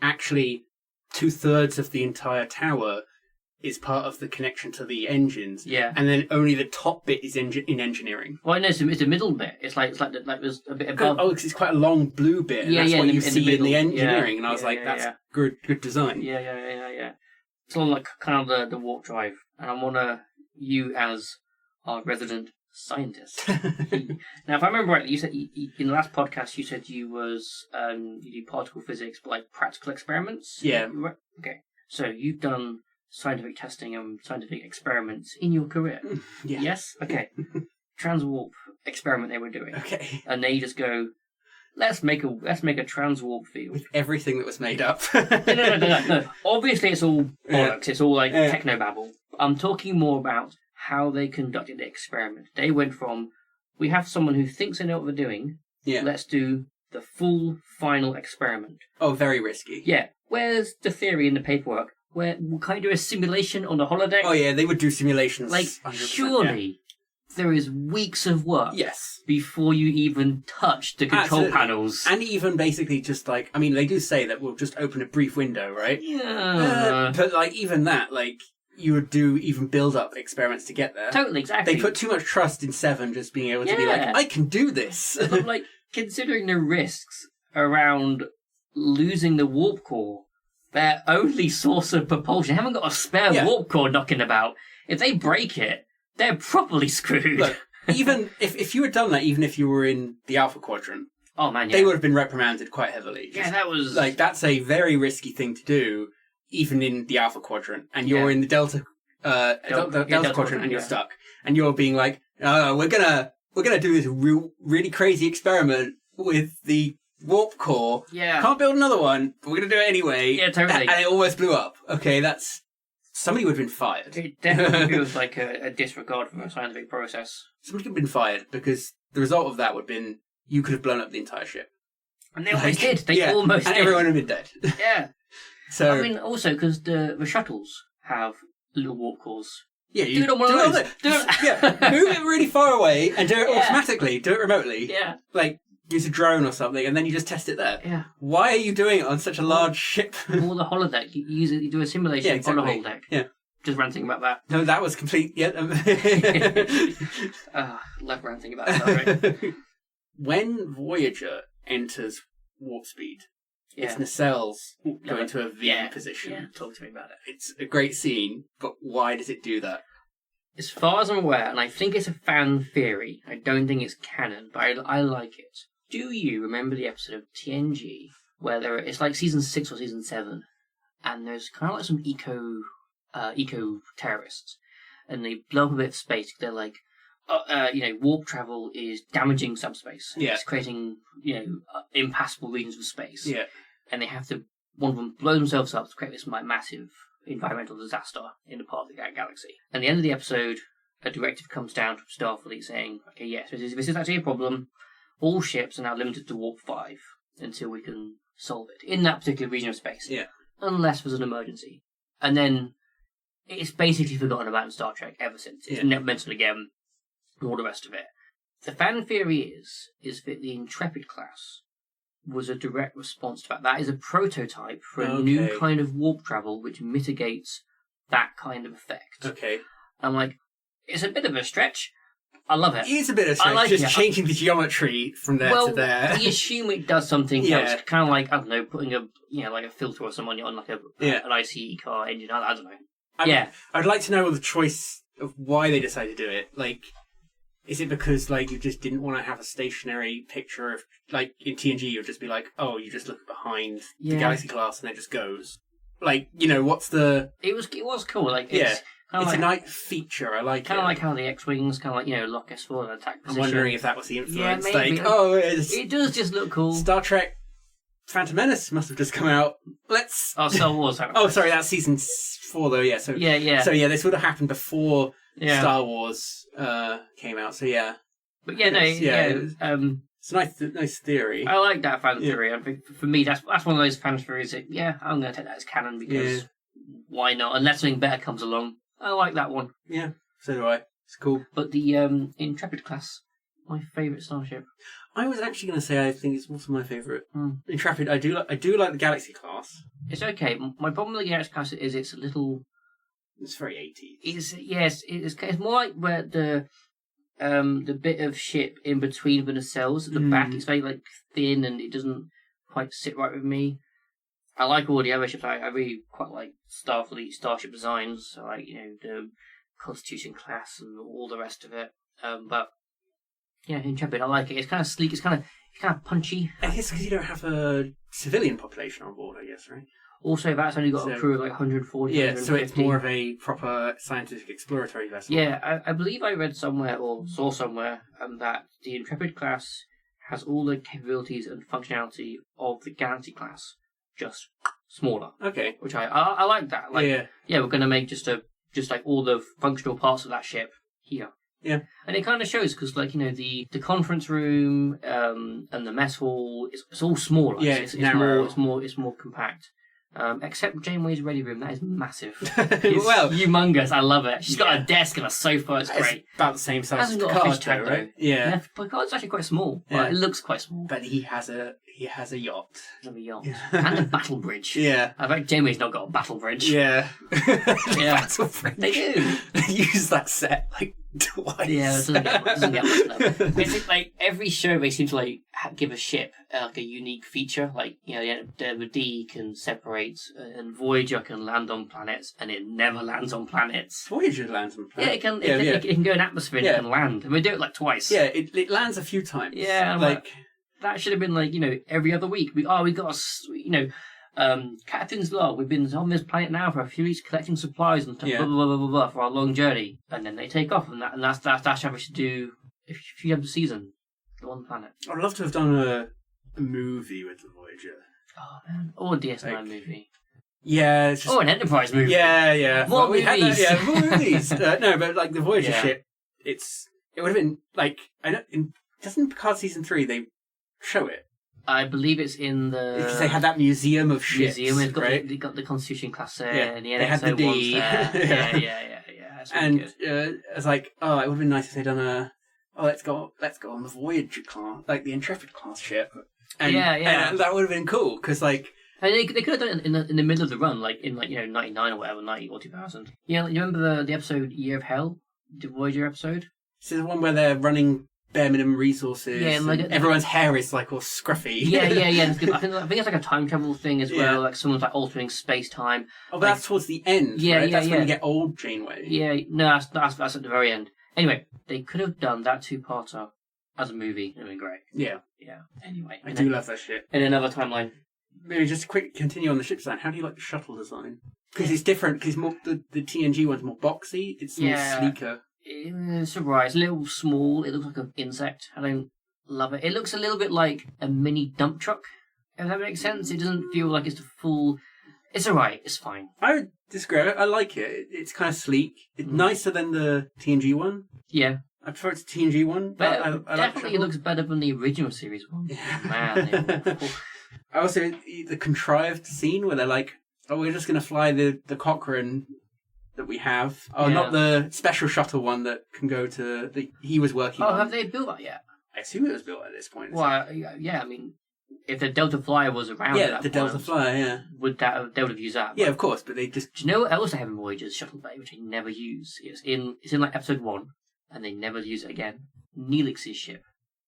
actually 2/3 of the entire tower is part of the connection to the engines. Yeah. And then only the top bit is in engineering. Well, no, it's the middle bit. It's like there's a bit above. Oh, because it's quite a long blue bit. And that's what you see in the engineering. Yeah. And I was that's good design. Yeah. It's all like kind of the warp drive. And I want you as our resident scientist. Now, if I remember rightly, you said in the last podcast you said you do particle physics, but like practical experiments. Yeah. Okay. So you've done scientific testing and scientific experiments in your career. Yeah. Yes. Okay. Transwarp experiment they were doing. Okay. And they just go, let's make a transwarp field with everything that was made up. No. Obviously, it's all bollocks. It's all like technobabble. I'm talking more about how they conducted the experiment. They went from, we have someone who thinks they know what they're doing. Yeah. Let's do the full final experiment. Oh, very risky. Yeah. Where's the theory in the paperwork? Where can I do a simulation on the holodeck? Oh yeah, they would do simulations. Like, 100%, surely there is weeks of work. Yes. Before you even touch the control panels. And even basically just like, I mean, they do say that we'll just open a brief window, right? Yeah. But like even that, like you would do even build up experiments to get there. Totally, exactly. They put too much trust in Seven just being able to be like, I can do this. But like, considering the risks around losing the warp core, their only source of propulsion, haven't got a spare warp core knocking about. If they break it, they're properly screwed. Look, even if you had done that, even if you were in the Alpha Quadrant, oh man, they would have been reprimanded quite heavily. Yeah, that was like that's a very risky thing to do, even in the Alpha Quadrant, and you're in the Delta Quadrant, and you're stuck, and you're being like, we're gonna do this really crazy experiment with the warp core. Yeah, can't build another one, but we're gonna do it anyway. Yeah, totally. And it almost blew up. Okay, that's. Somebody would have been fired. It definitely feels like a disregard for a scientific process. Somebody could have been fired because the result of that would have been you could have blown up the entire ship. And they almost did. They almost did. And everyone would have been dead. Yeah. So I mean, also because the shuttles have little warp cores. Yeah, do it on one of those. Move it really far away and do it automatically. Do it remotely. Yeah. Like use a drone or something, and then you just test it there. Yeah. Why are you doing it on such a large ship? Or the holodeck. You do a simulation on the holodeck. Yeah. Just ranting about that. No, that was complete. Yeah. Love ranting about that. Right? When Voyager enters warp speed, it's nacelles going to a V position. Yeah, talk to me about it. It's a great scene, but why does it do that? As far as I'm aware, and I think it's a fan theory, I don't think it's canon, but I like it. Do you remember the episode of TNG where it's like season 6 or season 7, and there's kind of like some eco terrorists, and they blow up a bit of space. They're like, warp travel is damaging subspace. Yeah. It's creating impassable regions of space. Yeah. And they have to, one of them blow themselves up to create this massive environmental disaster in a part of the galaxy. At the end of the episode, a directive comes down from Starfleet saying, okay, yes, this is actually a problem. All ships are now limited to warp 5 until we can solve it in that particular region of space. Yeah. Unless there's an emergency. And then it's basically forgotten about in Star Trek ever since. It's never mentioned again, and all the rest of it. The fan theory is that the Intrepid class was a direct response to that. That is a prototype for a new kind of warp travel which mitigates that kind of effect. Okay. I'm like, it's a bit of a stretch. I love it. It is a bit of a stretch, like just changing the geometry from there to there. We assume it does something else. Kind of like, I don't know, putting a filter or something on like an ICE car engine. I don't know. I'd like to know the choice of why they decided to do it. Like, is it because like you just didn't want to have a stationary picture of like in TNG? You'd just be like, oh, you just look behind the Galaxy class and it just goes. Like, what's the? It was cool. Like, it's a nice feature. I like kind of like how the X-wings kind of like lock S4 and attack position. I'm wondering if that was the influence. Yeah, maybe. Like, it does just look cool. Star Trek Phantom Menace must have just come out. Star Wars. Sorry, that's season 4 though. Yeah. So So this would have happened before Star Wars came out. So yeah. But it's a nice theory. I like that fan theory. I think for me, that's one of those fan theories that I'm going to take that as canon because why not? Unless something better comes along. I like that one. Yeah, so do I. It's cool. But the Intrepid class, my favourite starship. I was actually going to say I think it's also my favourite. Intrepid. I do like the Galaxy class. It's okay. My problem with the Galaxy class is it's a little It's very 80s. It's more like where the bit of ship in between the nacelles at the back. It's very like thin and it doesn't quite sit right with me. I like all the other ships. I really quite like Starfleet, Starship designs. I like the Constitution class and all the rest of it. But yeah, Intrepid, I like it. It's kind of sleek. It's kind of punchy. I guess because you don't have a civilian population on board, I guess, right? Also, that's only got a crew of like 140. Yeah, so it's more of a proper scientific exploratory vessel. Yeah, I believe I read somewhere or saw somewhere that the Intrepid class has all the capabilities and functionality of the Galaxy class, just smaller. Okay. Which I like that. Like, yeah, we're going to make just like all the functional parts of that ship here. Yeah. And it kind of shows because, like, the conference room and the mess hall, it's all smaller. Yeah, it's more compact. Except Janeway's ready room, that is massive. It's humongous. I love it. She's got a desk and a sofa. It's great. About the same size as Hasn't got a fish Picard, tank, though, right? though. Yeah, Picard's actually quite small. Yeah. But it looks quite small. But he has a yacht. A yacht and a battle bridge. Yeah, I think Janeway's not got a battle bridge. Yeah. Battle bridge. They do. They use that set like twice. Yeah, it doesn't get much love. Basically, like every show, they seem to like give a ship like a unique feature. Like the D can separate, and Voyager can land on planets, and it never lands on planets. Voyager lands on planets. Yeah, it can go in atmosphere and it can land. And we do it like twice. Yeah, it lands a few times. Yeah, like that should have been like every other week. We got Captain's log. We've been on this planet now for a few weeks collecting supplies and stuff, blah, blah, blah, blah, blah, for our long journey. And then they take off, and that's how we should do if you have the season on the planet. I'd love to have done a movie with the Voyager. Oh, man. Or a DS9 movie. Yeah. It's just, or an Enterprise movie. Yeah. More movies. More movies. No, but like the Voyager ship, it would have been like, doesn't Picard Season 3, they show it? I believe it's in the... Because they had that museum of ships, They got the Constitution class there, and the NXO they had the D. There. Yeah. And it's like, it would have been nice if they'd done let's go on the Voyager class, like the Intrepid class ship. And, and that would have been cool, because like... And they could have done it in the middle of the run, like in 99 or whatever, 90 or 2000. You remember the episode Year of Hell, the Voyager episode? This is the one where they're running bare minimum resources. Yeah, and like everyone's hair is like all scruffy. Yeah. I think it's like a time travel thing as well. Like someone's like altering space time. Oh, but that's towards the end. Yeah, right? That's when you get old Janeway. Yeah, no, that's at the very end. Anyway, they could have done that two-parter as a movie. It would have been great. Yeah. Anyway, I do love that shit. In another timeline. Maybe just quick continue on the ship design. How do you like the shuttle design? Because it's different. Because the TNG one's more boxy. It's more sleeker. It's alright. It's a little small. It looks like an insect. I don't love it. It looks a little bit like a mini dump truck. If that makes sense. It doesn't feel like it's the full... It's alright. It's fine. I would disagree. I like it. It's kind of sleek. It's nicer than the TNG one. Yeah. I prefer it to the TNG one. But I definitely looks better than the original series one. Yeah. Man, I also, the contrived scene where they're like, we're just going to fly the Cochrane that we have. Not the special shuttle one that can go to he was working on. Have they built that yet? I assume it was built at this point. Well, yeah, I mean, if the Delta Flyer was around at that point, Delta Flyer, they would have used that. Yeah, of course, but they just... Do you know what else they have in Voyager's shuttle bay, which they never use? It's in like episode 1, and they never use it again. Neelix's ship.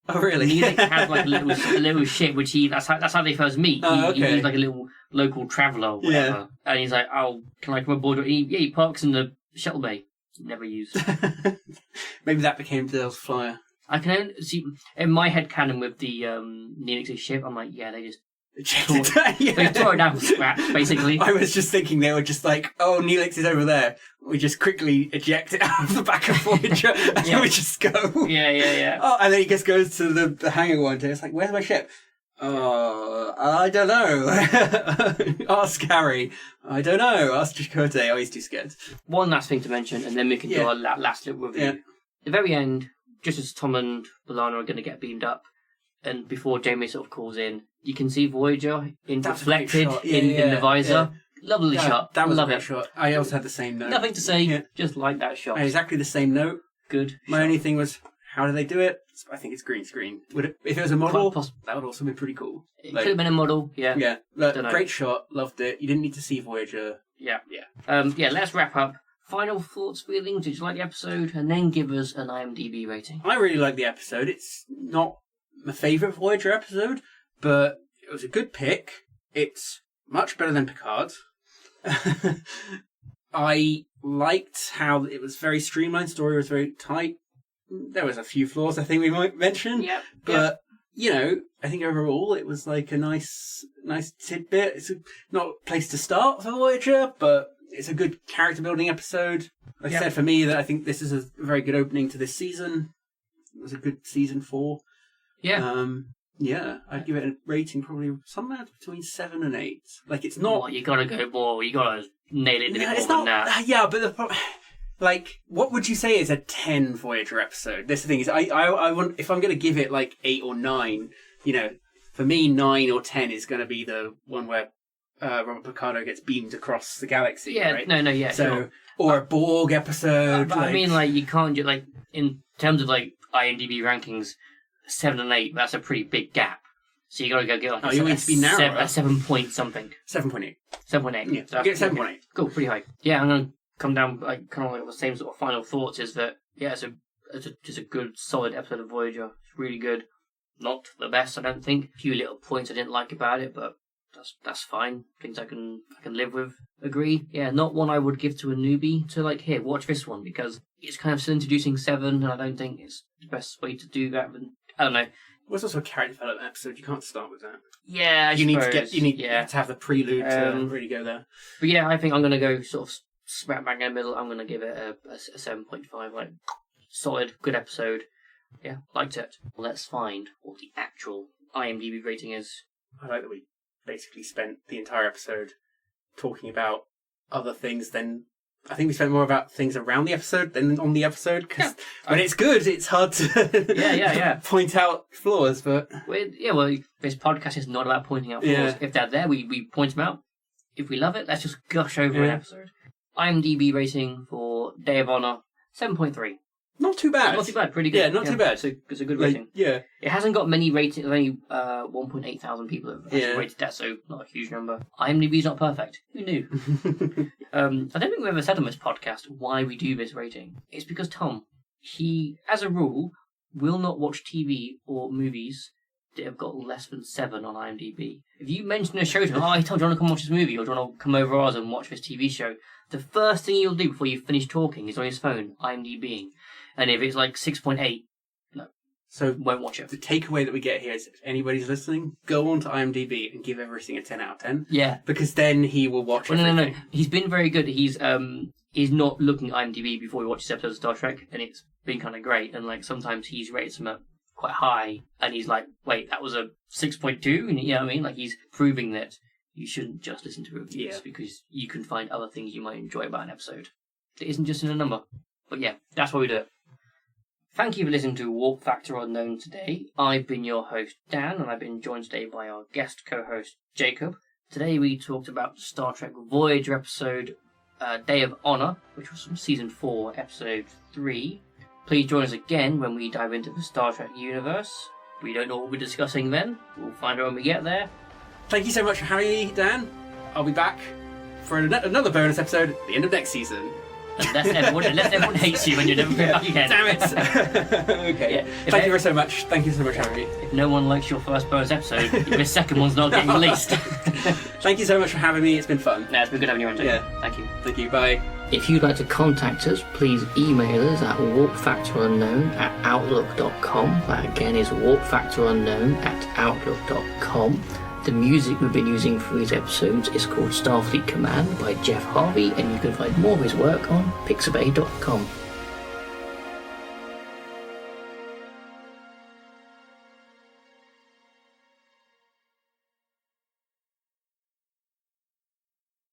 Oh, really? Neelix has like a little ship, which that's how they first meet. He's like a little local traveller or whatever. And he's like, can I come aboard? He parks in the shuttle bay. Never used. Maybe that became Delta Flyer. I can only see, in my head canon with the Neelix's ship, I'm like, they just they tore it down from scratch, basically. I was just thinking they were just like, Neelix is over there. We just quickly eject it out of the back of Voyager and then we just go. Yeah. And then he just goes to the hangar one day. It's like, where's my ship? I don't know. Ask Harry. I don't know. Ask Chakotay. He's too scared. One last thing to mention, and then we can do our last little review. At the very end, just as Tom and B'Elanna are going to get beamed up, and before Jamie sort of calls in, you can see Voyager reflected in the visor. Yeah. Lovely shot. That was Love a great shot. I also had the same note. Nothing to say, just like that shot. Exactly the same note. Good. My only thing was, how do they do it? I think it's green screen. If it was a model, that would also be pretty cool. It could have been a model, yeah. Yeah, great shot. Loved it. You didn't need to see Voyager. Yeah. Let's wrap up. final thoughts, feelings? Did you like the episode? And then give us an IMDb rating. I really like the episode. It's not my favourite Voyager episode, but it was a good pick. It's much better than Picard. I liked how it was very streamlined. Story was very tight. There was a few flaws I think we might mention. Yep. But, you know, I think overall it was like a nice tidbit. It's not a place to start for Voyager, but it's a good character building episode. Like I said, for me, that I think this is a very good opening to this season. It was a good season 4. Yeah. Yeah, I'd give it a rating probably somewhere between 7 and 8. Like, it's not... Well, you gotta go more. You gotta nail it a bit more it's than not, that. Yeah, but the problem... Like, what would you say is a 10 Voyager episode? This is the thing, is I want, if I'm going to give it like 8 or 9, you know, for me 9 or 10 is going to be the one where Robert Picardo gets beamed across the galaxy, Yeah, right? no, yeah, So, sure. or a Borg episode. But I mean, like, you can't do, like, in terms of, like, IMDb rankings, 7 and 8, that's a pretty big gap. So you gotta go get, like, you want it to be narrower? a 7 point something. 7.8. 7.8. Yeah, So get 7.8. Cool, pretty high. Yeah, I'm gonna come down, like, kind of like the same sort of final thoughts is that, yeah, it's a good, solid episode of Voyager. It's really good. Not the best, I don't think. A few little points I didn't like about it, but that's fine. Things I can live with. Agree. Yeah, not one I would give to a newbie to, like, here, watch this one, because it's kind of still introducing 7, and I don't think it's the best way to do that. I don't know. Well, it's also a character development episode. You can't start with that. Yeah, I you suppose. need to have the prelude to really go there. But yeah, I think I'm going to go sort of smack bang in the middle. I'm going to give it a 7.5. Like, solid, good episode. Yeah, liked it. Let's find what the actual IMDb rating is. I like that we basically spent the entire episode talking about other things than... I think we spent more about things around the episode than on the episode, because when it's good, it's hard to point out flaws, but... Well, this podcast is not about pointing out flaws. Yeah. If they're there, we point them out. If we love it, let's just gush over an episode. IMDb rating for Day of Honor, 7.3. Not too bad. Not too bad, pretty good. Yeah, not too bad. It's a good rating. Yeah. It hasn't got many ratings, only 1.8 thousand people have actually rated that, so not a huge number. IMDb's not perfect. Who knew? I don't think we've ever said on this podcast why we do this rating. It's because Tom, he, as a rule, will not watch TV or movies that have got less than 7 on IMDb. If you mention a show to him, I told you I want to come watch this movie, or do you want to come over ours and watch this TV show, the first thing he'll do before you finish talking is on his phone, IMDbing. And if it's like 6.8, no. So won't watch it. The takeaway that we get here is if anybody's listening, go on to IMDb and give everything a 10 out of 10. Yeah. Because then he will watch everything. No. He's been very good. He's not looking at IMDb before he watches episodes of Star Trek, and it's been kind of great. And like sometimes he's rated some quite high, and he's like, wait, that was a 6.2? And you know what I mean? Like he's proving that you shouldn't just listen to reviews because you can find other things you might enjoy about an episode. It isn't just in a number. But yeah, that's why we do it. Thank you for listening to Warp Factor Unknown today. I've been your host, Dan, and I've been joined today by our guest co-host, Jacob. Today we talked about the Star Trek Voyager episode, Day of Honor, which was from Season 4, Episode 3. Please join us again when we dive into the Star Trek universe. We don't know what we're discussing then. We'll find out when we get there. Thank you so much for having me, Dan. I'll be back for another bonus episode at the end of next season. Unless everyone hates you and you never come back again. Damn it! Okay. Yeah. Thank you so much. Thank you so much for having me. If no one likes your first bonus episode, the second one's not getting released. Thank you so much for having me. It's been fun. No, it's been good having you on, Jake. Yeah. Thank you. Thank you. Bye. If you'd like to contact us, please email us at warpfactorunknown@outlook.com. That again is warpfactorunknown@outlook.com. The music we've been using for these episodes is called Starfleet Command by Jeff Harvey, and you can find more of his work on pixabay.com.